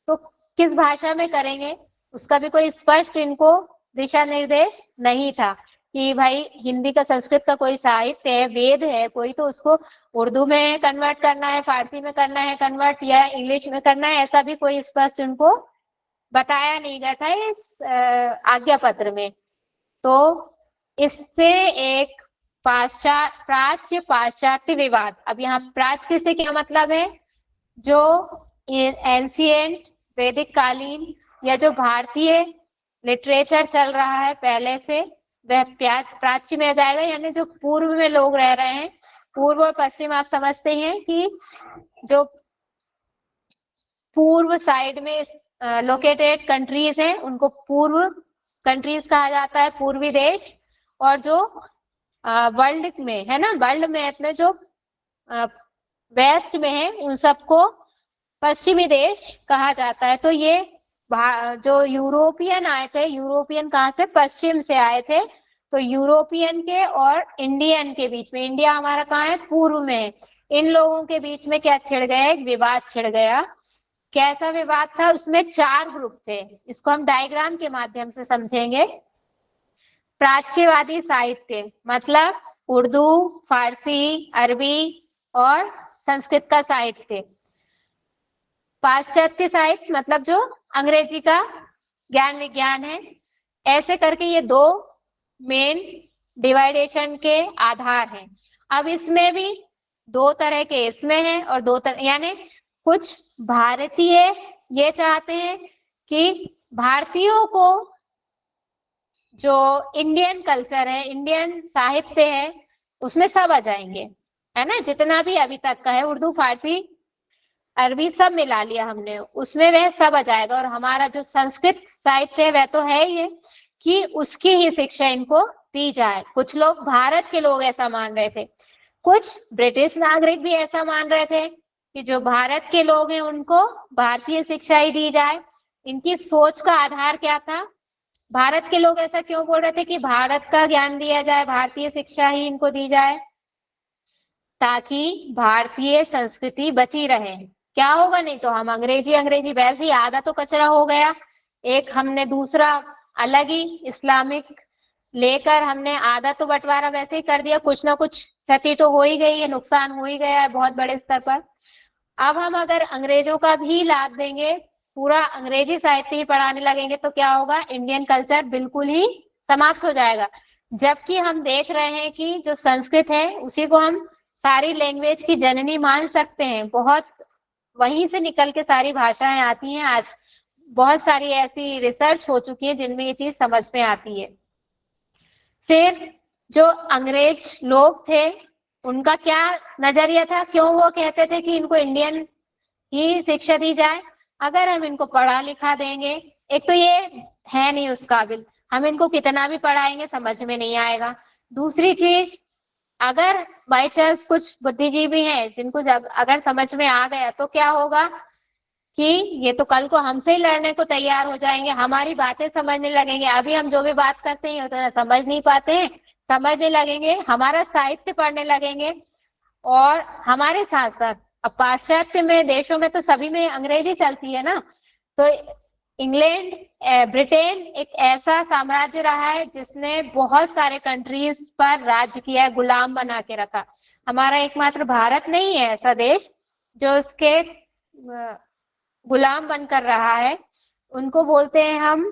तो किस भाषा में करेंगे, उसका भी कोई स्पष्ट इनको दिशा निर्देश नहीं था कि भाई हिंदी का, संस्कृत का कोई साहित्य है, वेद है कोई, तो उसको उर्दू में कन्वर्ट करना है, फारसी में करना है कन्वर्ट, या इंग्लिश में करना है, ऐसा भी कोई स्पष्ट उनको बताया नहीं गया था इस आज्ञा पत्र में। तो इससे एक प्राच्य पाश्चात्य विवाद। अब यहाँ प्राच्य से क्या मतलब है, जो एंशिएंट वैदिक कालीन या जो भारतीय लिटरेचर चल रहा है पहले से, वह प्राच्य में आ जाएगा, यानी जो पूर्व में लोग रह रहे हैं। पूर्व और पश्चिम आप समझते हैं कि जो पूर्व साइड में लोकेटेड कंट्रीज हैं उनको पूर्व कंट्रीज कहा जाता है, पूर्वी देश। और जो वर्ल्ड में है ना, वर्ल्ड मैप में जो वेस्ट में है उन सबको पश्चिमी देश कहा जाता है। तो ये जो यूरोपियन आए थे, यूरोपियन कहाँ से, पश्चिम से आए थे, तो यूरोपियन के और इंडियन के बीच में, इंडिया हमारा कहाँ है, पूर्व में है, इन लोगों के बीच में क्या छिड़ गया, एक विवाद छिड़ गया। कैसा विवाद था, उसमें 4 ग्रुप थे, इसको हम डायग्राम के माध्यम से समझेंगे। प्राच्यवादी साहित्य मतलब उर्दू, फारसी, अरबी और संस्कृत का साहित्य। पाश्चात्य साहित्य मतलब जो अंग्रेजी का ज्ञान विज्ञान है। ऐसे करके ये 2 मेन डिवाइडेशन के आधार हैं। अब इसमें भी 2 तरह के इसमें हैं और 2 तरह, यानी कुछ भारतीय ये चाहते हैं कि भारतीयों को जो इंडियन कल्चर है, इंडियन साहित्य है, उसमें सब आ जाएंगे, है ना, जितना भी अभी तक का है, उर्दू, फारसी, अरबी सब मिला लिया हमने, उसमें वह सब आ जाएगा। और हमारा जो संस्कृत साहित्य है वह तो है ही है कि उसकी ही शिक्षा इनको दी जाए। कुछ लोग, भारत के लोग ऐसा मान रहे थे, कुछ ब्रिटिश नागरिक भी ऐसा मान रहे थे कि जो भारत के लोग हैं उनको भारतीय शिक्षा ही दी जाए। इनकी सोच का आधार क्या था? भारत के लोग ऐसा क्यों बोल रहे थे कि भारत का ज्ञान दिया जाए, भारतीय शिक्षा ही इनको दी जाए, ताकि भारतीय संस्कृति बची रहे। क्या होगा, नहीं तो हम अंग्रेजी अंग्रेजी वैसे ही आधा तो कचरा हो गया, एक हमने दूसरा अलग ही इस्लामिक लेकर हमने आधा तो बंटवारा वैसे ही कर दिया, कुछ ना कुछ क्षति तो हो ही गई है, नुकसान हो ही गया है बहुत बड़े स्तर पर। अब हम अगर अंग्रेजों का भी लाभ देंगे, पूरा अंग्रेजी साहित्य ही पढ़ाने लगेंगे, तो क्या होगा, इंडियन कल्चर बिल्कुल ही समाप्त हो जाएगा। जबकि हम देख रहे हैं कि जो संस्कृत है उसी को हम सारी लैंग्वेज की जननी मान सकते हैं, बहुत वहीं से निकल के सारी भाषाएं आती हैं। आज बहुत सारी ऐसी रिसर्च हो चुकी है जिनमें ये चीज समझ में आती है। फिर जो अंग्रेज लोग थे उनका क्या नजरिया था, क्यों वो कहते थे कि इनको इंडियन ही शिक्षा दी जाए? अगर हम इनको पढ़ा लिखा देंगे, एक तो ये है नहीं उस काबिल, हम इनको कितना भी पढ़ाएंगे समझ में नहीं आएगा। दूसरी चीज, अगर बाई चांस कुछ बुद्धिजीवी हैं जिनको अगर समझ में आ गया तो क्या होगा कि ये तो कल को हमसे ही लड़ने को तैयार हो जाएंगे, हमारी बातें समझने लगेंगे। अभी हम जो भी बात करते हैं उतना समझ नहीं पाते हैं, समझने लगेंगे, हमारा साहित्य पढ़ने लगेंगे। और हमारे साथ साथ अब पाश्चात्य में देशों में तो सभी में अंग्रेजी चलती है ना, तो इंग्लैंड ब्रिटेन एक ऐसा साम्राज्य रहा है जिसने बहुत सारे कंट्रीज पर राज्य किया है, गुलाम बना के रखा। हमारा एकमात्र भारत नहीं है ऐसा देश जो उसके गुलाम बनकर रहा है। उनको बोलते हैं हम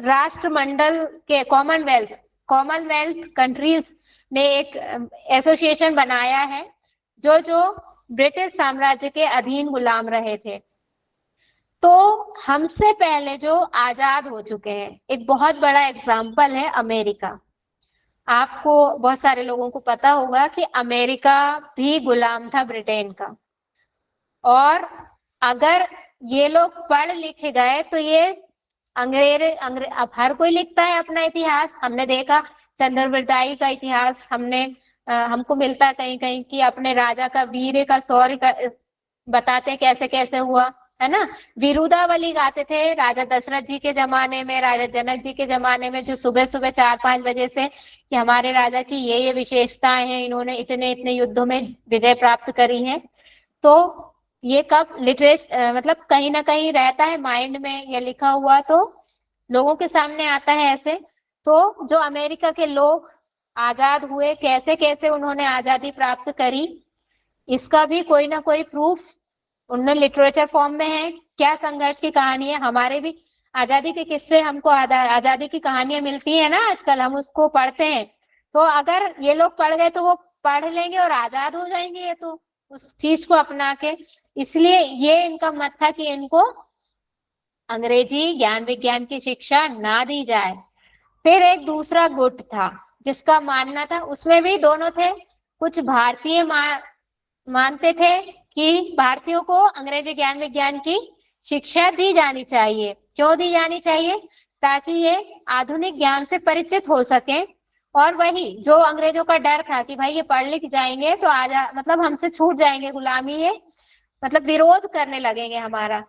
राष्ट्रमंडल के कॉमनवेल्थ कंट्रीज ने एक एसोसिएशन बनाया है जो जो ब्रिटिश साम्राज्य के अधीन गुलाम रहे थे। तो हमसे पहले जो आजाद हो चुके हैं, एक बहुत बड़ा एग्जाम्पल है अमेरिका। आपको बहुत सारे लोगों को पता होगा कि अमेरिका भी गुलाम था ब्रिटेन का। और अगर ये लोग पढ़ लिख गए तो ये अब हर कोई लिखता है अपना इतिहास, हमने देखा चंद्रवृदाई का इतिहास हमको मिलता है कहीं कहीं कि अपने राजा का वीर का शौर्य का बताते हैं कैसे कैसे हुआ, है ना। विरुदावली गाते थे राजा दशरथ जी के जमाने में, राजा जनक जी के जमाने में, जो सुबह सुबह 4-5 बजे से कि हमारे राजा की ये विशेषताएं हैं, इन्होंने इतने इतने युद्धों में विजय प्राप्त करी है। तो ये कब मतलब कहीं ना कहीं रहता है माइंड में, ये लिखा हुआ तो लोगों के सामने आता है ऐसे। तो जो अमेरिका के लोग आजाद हुए, कैसे कैसे उन्होंने आजादी प्राप्त करी, इसका भी कोई ना कोई प्रूफ उनमें लिटरेचर फॉर्म में है। क्या संघर्ष की कहानी है, हमारे भी आजादी के किस्से हमको आजादी की कहानियां मिलती है ना आजकल, हम उसको पढ़ते हैं। तो अगर ये लोग पढ़ गए तो वो पढ़ लेंगे और आजाद हो जाएंगे, ये तो उस चीज को अपना के। इसलिए ये इनका मत था कि इनको अंग्रेजी ज्ञान विज्ञान की शिक्षा ना दी जाए। फिर एक दूसरा गुट था जिसका मानना था, उसमें भी दोनों थे। कुछ भारतीय मानते थे कि भारतीयों को अंग्रेजी ज्ञान विज्ञान की शिक्षा दी जानी चाहिए। क्यों दी जानी चाहिए? ताकि ये आधुनिक ज्ञान से परिचित हो सके। और वही जो अंग्रेजों का डर था कि भाई ये पढ़ लिख जाएंगे तो मतलब हमसे छूट जाएंगे गुलामी, ये मतलब विरोध करने लगेंगे हमारा।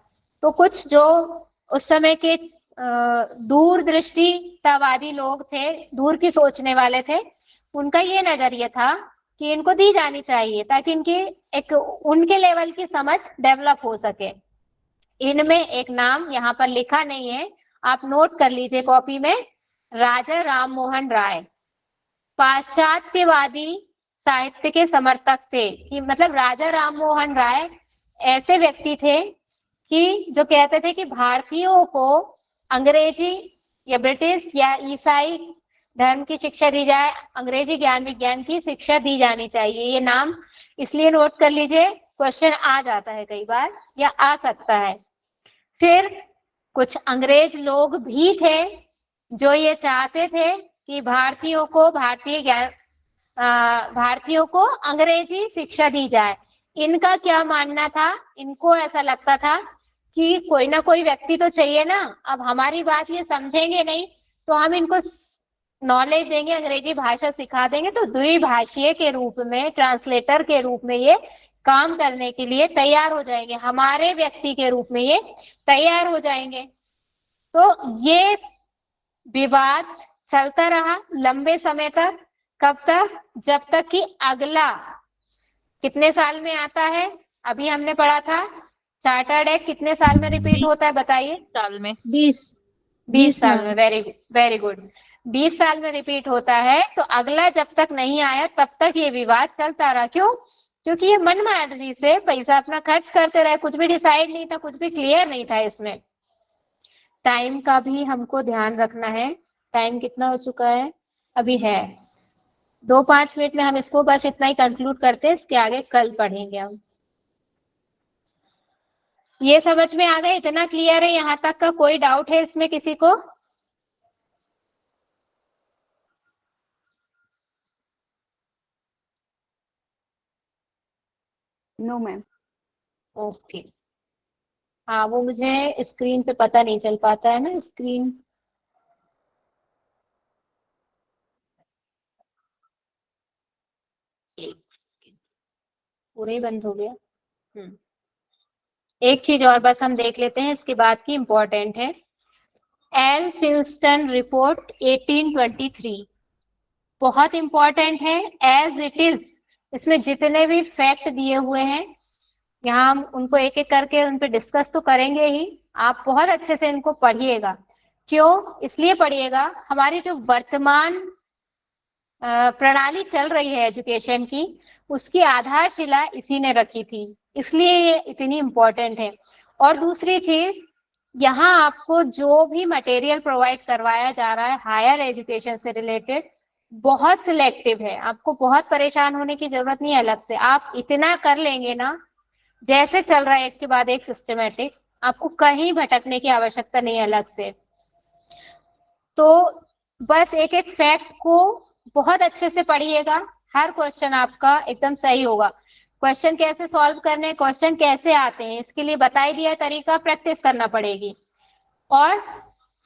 तो कुछ जो उस समय के दूरदृष्टितावादी लोग थे, दूर की सोचने वाले थे, उनका ये नजरिया था कि इनको दी जानी चाहिए ताकि इनकी एक उनके लेवल की समझ डेवलप हो सके। इनमें एक नाम यहाँ पर लिखा नहीं है, आप नोट कर लीजिए कॉपी में, राजा राम मोहन राय। पाश्चात्यवादी साहित्य के समर्थक थे कि मतलब राजा राम मोहन राय ऐसे व्यक्ति थे कि जो कहते थे कि भारतीयों को अंग्रेजी या ब्रिटिश या ईसाई धर्म की शिक्षा दी जाए, अंग्रेजी ज्ञान विज्ञान की शिक्षा दी जानी चाहिए। ये नाम इसलिए नोट कर लीजिए, क्वेश्चन आ जाता है कई बार या आ सकता है। फिर कुछ अंग्रेज लोग भी थे जो ये चाहते थे कि भारतीयों को अंग्रेजी शिक्षा दी जाए। इनका क्या मानना था, इनको ऐसा लगता था कि कोई ना कोई व्यक्ति तो चाहिए ना, अब हमारी बात ये समझेंगे नहीं तो हम इनको नॉलेज देंगे, अंग्रेजी भाषा सिखा देंगे, तो द्विभाषीय के रूप में, ट्रांसलेटर के रूप में ये काम करने के लिए तैयार हो जाएंगे, हमारे व्यक्ति के रूप में ये तैयार हो जाएंगे। तो ये विवाद चलता रहा लंबे समय तक। कब तक? जब तक कि अगला कितने साल में आता है, अभी हमने पढ़ा था चार्टर्ड एक्ट कितने साल में रिपीट 20 होता है, बताइए? साल में। 20 साल में। वेरी वेरी गुड, 20 साल में रिपीट होता है। तो अगला जब तक नहीं आया तब तक ये विवाद चलता रहा। क्यों? क्योंकि ये मनमर्जी से पैसा अपना खर्च करते रहे, कुछ भी डिसाइड नहीं था, कुछ भी क्लियर नहीं था इसमें। टाइम का भी हमको ध्यान रखना है। टाइम कितना हो चुका है? अभी है 2-5 मिनट में हम इसको बस इतना ही कंक्लूड करते हैं, इसके आगे कल पढ़ेंगे हम। ये समझ में आ गए? इतना क्लियर है यहाँ तक का? कोई डाउट है इसमें किसी को? No ma'am. ओके। हाँ, वो मुझे स्क्रीन पे पता नहीं चल पाता है ना, स्क्रीन। पूरा ही बंद हो गया। एक चीज और बस हम देख लेते हैं, इसके बाद की इंपॉर्टेंट है। एल फिल्स्टन रिपोर्ट 1823 बहुत इंपॉर्टेंट है एज इट इज। इसमें जितने भी फैक्ट दिए हुए हैं, यहाँ हम उनको एक एक करके उन पे डिस्कस तो करेंगे ही। आप बहुत अच्छे से इनको पढ़िएगा। क्यों इसलिए पढ़िएगा? हमारी जो वर्तमान प्रणाली चल रही है एजुकेशन की, उसकी आधारशिला इसी ने रखी थी, इसलिए ये इतनी इम्पोर्टेंट है। और दूसरी चीज, यहाँ आपको जो भी मटेरियल प्रोवाइड करवाया जा रहा है हायर एजुकेशन से रिलेटेड, बहुत सिलेक्टिव है। आपको बहुत परेशान होने की जरूरत नहीं है अलग से। आप इतना कर लेंगे ना, जैसे चल रहा है एक के बाद एक सिस्टमेटिक, आपको कहीं भटकने की आवश्यकता नहीं है अलग से। तो बस एक एक फैक्ट को बहुत अच्छे से पढ़िएगा, हर क्वेश्चन आपका एकदम सही होगा। क्वेश्चन कैसे सॉल्व करने, क्वेश्चन कैसे आते हैं, इसके लिए बताई दिया तरीका प्रैक्टिस करना पड़ेगी, और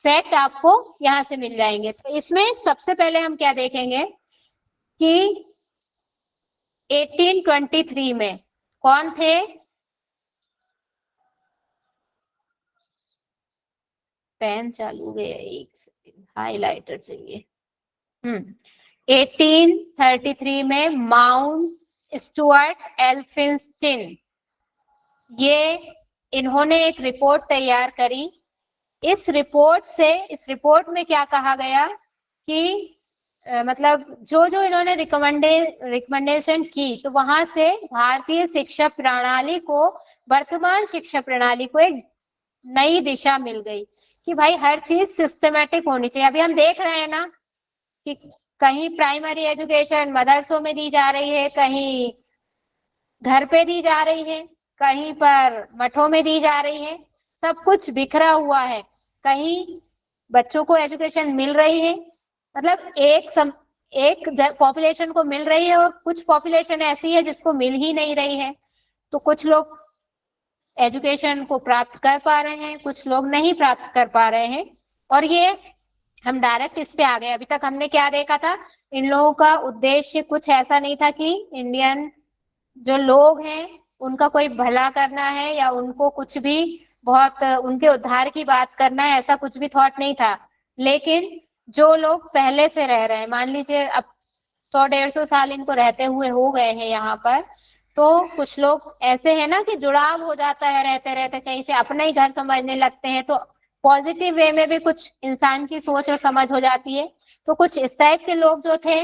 फैक्ट आपको यहाँ से मिल जाएंगे। तो इसमें सबसे पहले हम क्या देखेंगे कि 1823 में कौन थे? पेन चालू हो गया, एक सेकंड, हाइलाइटर चाहिए। 1833 में माउंट स्टुअर्ट एल्फिंस्टीन, ये इन्होंने एक रिपोर्ट तैयार करी। इस रिपोर्ट में क्या कहा गया कि मतलब जो जो इन्होंने रिकमेंडेशन की, तो वहां से भारतीय शिक्षा प्रणाली को, वर्तमान शिक्षा प्रणाली को एक नई दिशा मिल गई कि भाई हर चीज सिस्टमेटिक होनी चाहिए। अभी हम देख रहे हैं ना कि कहीं प्राइमरी एजुकेशन मदरसों में दी जा रही है, कहीं घर पे दी जा रही है, कहीं पर मठों में दी जा रही है, सब कुछ बिखरा हुआ है। कहीं बच्चों को एजुकेशन मिल रही है, मतलब एक पॉपुलेशन को मिल रही है, और कुछ पॉपुलेशन ऐसी है जिसको मिल ही नहीं रही है। तो कुछ लोग एजुकेशन को प्राप्त कर पा रहे हैं, कुछ लोग नहीं प्राप्त कर पा रहे हैं। और ये हम डायरेक्ट इस पे आ गए। अभी तक हमने क्या देखा था? इन लोगों का उद्देश्य कुछ ऐसा नहीं था कि इंडियन जो लोग हैं उनका कोई भला करना है, या उनको कुछ भी बहुत उनके उद्धार की बात करना है, ऐसा कुछ भी थॉट नहीं था। लेकिन जो लोग पहले से रह रहे हैं, मान लीजिए अब 100-150 साल इनको रहते हुए हो गए हैं यहाँ पर, तो कुछ लोग ऐसे हैं ना कि जुड़ाव हो जाता है रहते रहते, कहीं से अपना ही घर समझने लगते हैं, तो पॉजिटिव वे में भी कुछ इंसान की सोच और समझ हो जाती है। तो कुछ इस टाइप के लोग जो थे,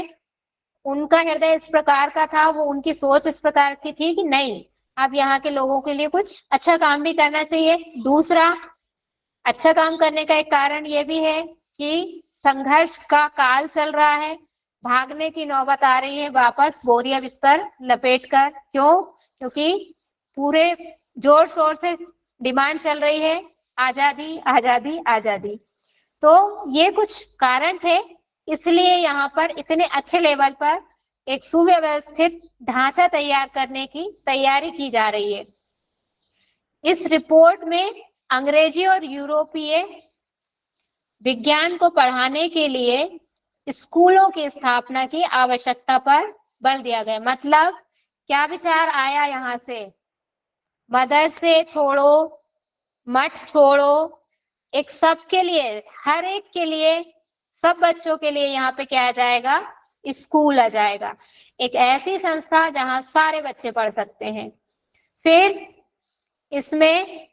उनका हृदय इस प्रकार का था, वो उनकी सोच इस प्रकार की थी कि नहीं, अब यहाँ के लोगों के लिए कुछ अच्छा काम भी करना चाहिए। दूसरा, अच्छा काम करने का एक कारण ये भी है कि संघर्ष का काल चल रहा है, भागने की नौबत आ रही है वापस बोरिया बिस्तर लपेटकर। क्यों? क्योंकि पूरे जोर शोर से डिमांड चल रही है, आजादी आजादी आजादी। तो ये कुछ कारण थे, इसलिए यहाँ पर इतने अच्छे लेवल पर एक सुव्यवस्थित ढांचा तैयार करने की तैयारी की जा रही है। इस रिपोर्ट में अंग्रेजी और यूरोपीय विज्ञान को पढ़ाने के लिए स्कूलों की स्थापना की आवश्यकता पर बल दिया गया। मतलब क्या विचार आया यहाँ से? मदरसे छोड़ो, मठ छोड़ो, एक सबके लिए, हर एक के लिए, सब बच्चों के लिए यहाँ पे क्या आ जाएगा? स्कूल आ जाएगा। एक ऐसी संस्था जहां सारे बच्चे पढ़ सकते हैं। फिर इसमें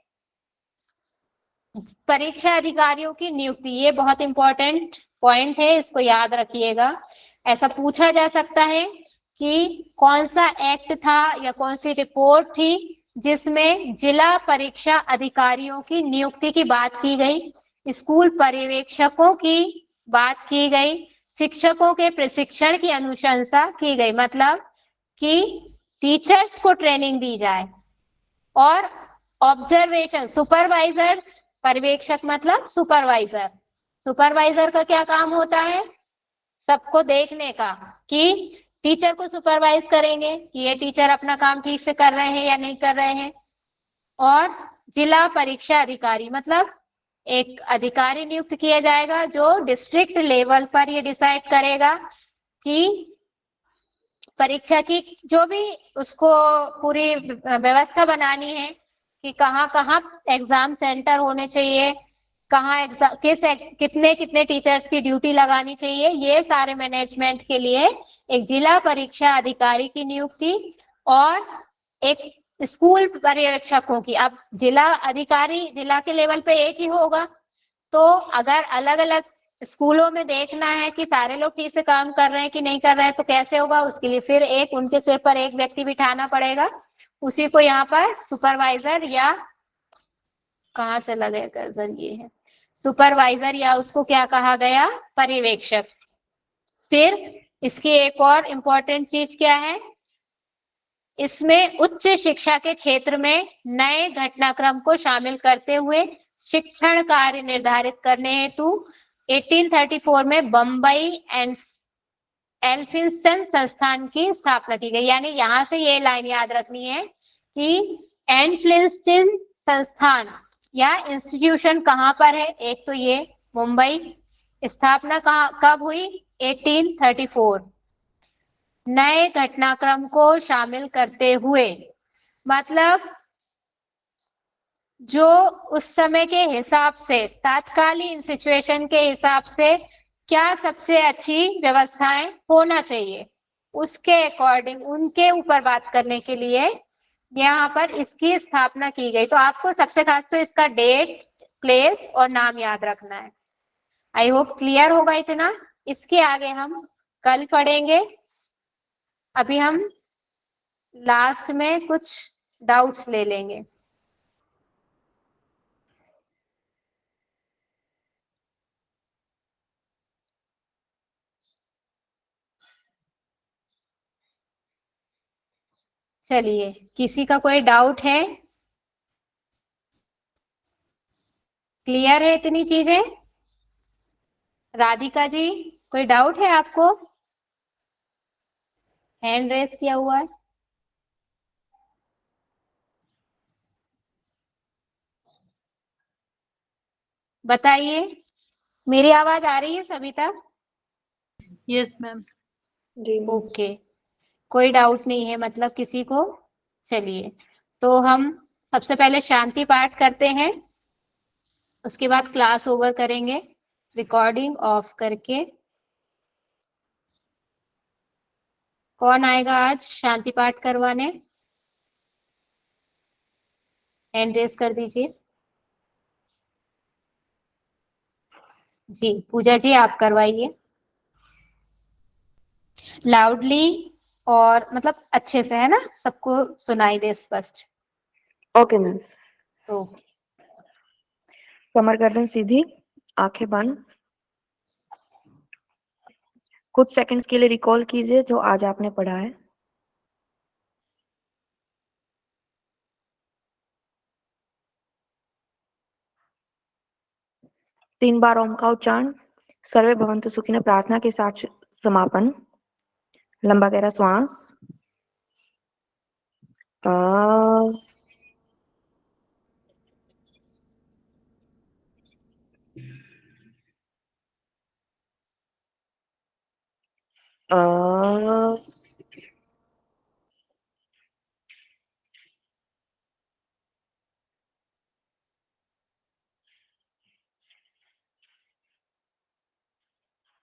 परीक्षा अधिकारियों की नियुक्ति, ये बहुत इंपॉर्टेंट पॉइंट है, इसको याद रखिएगा। ऐसा पूछा जा सकता है कि कौन सा एक्ट था या कौन सी रिपोर्ट थी जिसमें जिला परीक्षा अधिकारियों की नियुक्ति की बात की गई, स्कूल पर्यवेक्षकों की बात की गई, शिक्षकों के प्रशिक्षण की अनुशंसा की गई, मतलब कि टीचर्स को ट्रेनिंग दी जाए, और ऑब्जर्वेशन, सुपरवाइजर्स, पर्यवेक्षक मतलब सुपरवाइजर, सुपरवाइजर का क्या काम होता है? सबको देखने का, कि टीचर को सुपरवाइज करेंगे कि ये टीचर अपना काम ठीक से कर रहे हैं या नहीं कर रहे हैं। और जिला परीक्षा अधिकारी मतलब एक अधिकारी नियुक्त किया जाएगा जो डिस्ट्रिक्ट लेवल पर ये डिसाइड करेगा कि परीक्षा की जो भी उसको पूरी व्यवस्था बनानी है कि कहाँ कहाँ एग्जाम सेंटर होने चाहिए, कहाँ एग्जाम कितने कितने टीचर्स की ड्यूटी लगानी चाहिए, ये सारे मैनेजमेंट के लिए एक जिला परीक्षा अधिकारी की नियुक्ति और एक स्कूल पर्यवेक्षकों की। अब जिला अधिकारी जिला के लेवल पे एक ही होगा, तो अगर अलग अलग स्कूलों में देखना है कि सारे लोग ठीक से काम कर रहे हैं कि नहीं कर रहे हैं तो कैसे होगा? उसके लिए फिर एक उनके सिर पर एक व्यक्ति बिठाना पड़ेगा, उसी को यहाँ पर सुपरवाइजर या कहाँ चला गया कर्जन, ये है सुपरवाइजर या उसको क्या कहा गया? पर्यवेक्षक। फिर इसकी एक और इम्पोर्टेंट चीज क्या है? इसमें उच्च शिक्षा के क्षेत्र में नए घटनाक्रम को शामिल करते हुए शिक्षण कार्य निर्धारित करने हेतु 1834 में बम्बई एंड एल्फिंस्टन संस्थान की स्थापना की गई। यानी यहां से ये लाइन याद रखनी है कि एल्फिंस्टन संस्थान या इंस्टीट्यूशन कहां पर है? एक तो ये मुंबई, स्थापना कब हुई? 1834। नए घटनाक्रम को शामिल करते हुए मतलब जो उस समय के हिसाब से, तात्कालीन सिचुएशन के हिसाब से क्या सबसे अच्छी व्यवस्थाएं होना चाहिए, उसके अकॉर्डिंग उनके ऊपर बात करने के लिए यहाँ पर इसकी स्थापना की गई। तो आपको सबसे खास तो इसका डेट, प्लेस और नाम याद रखना है। आई होप क्लियर होगा इतना। इसके आगे हम कल पढ़ेंगे। अभी हम लास्ट में कुछ डाउट्स ले लेंगे। चलिए, किसी का कोई डाउट है? क्लियर है इतनी चीजें? राधिका जी, कोई डाउट है आपको? हैंड रेस किया हुआ है। बताइए, मेरी आवाज आ रही है सभी तक? Yes ma'am. जी मैम। ओके, कोई डाउट नहीं है मतलब किसी को? चलिए, तो हम सबसे पहले शांति पाठ करते हैं, उसके बाद क्लास ओवर करेंगे रिकॉर्डिंग ऑफ करके। कौन आएगा आज शांति पाठ करवाने? हैंड रेस कर दीजिए। जी पूजा जी, आप करवाइए लाउडली और मतलब अच्छे से, है ना, सबको सुनाई दे स्पष्ट। Okay ma'am. तो कमर गर्दन सीधी, आंखें बंद। कुछ सेकंड्स के लिए रिकॉल कीजिए जो आज आपने पढ़ा है। तीन बार ओम का उच्चारण, सर्वे भवन्तु सुखिनः प्रार्थना के साथ समापन। लंबा गहरा श्वास।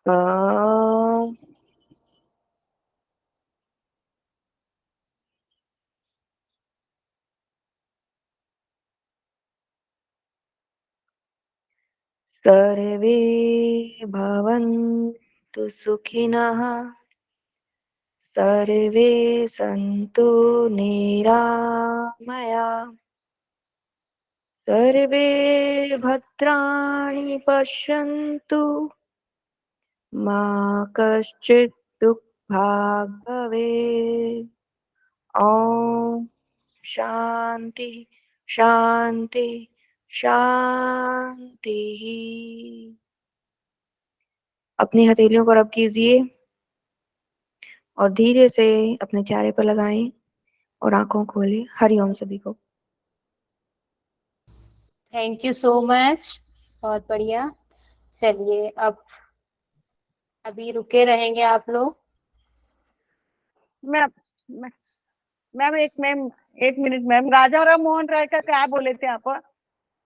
अ, सर्वे भवन्तु सुखिनः, सर्वे सन्तु निरामया, सर्वे भद्राणि पश्यन्तु, मा कश्चित् दुःखभाग् भवेत्। ॐ शांति शांति शांति। अपनी हथेलियों को रब कीजिए और धीरे से अपने चेहरे पर लगाएं और आंखों खोलें। हरिओम सभी को। थैंक यू सो मच, बहुत बढ़िया। चलिए अब अभी रुके रहेंगे आप लोग। मैम मैम मैम एक मिनट मैम, राजा राम मोहन राय का क्या बोले थे आप?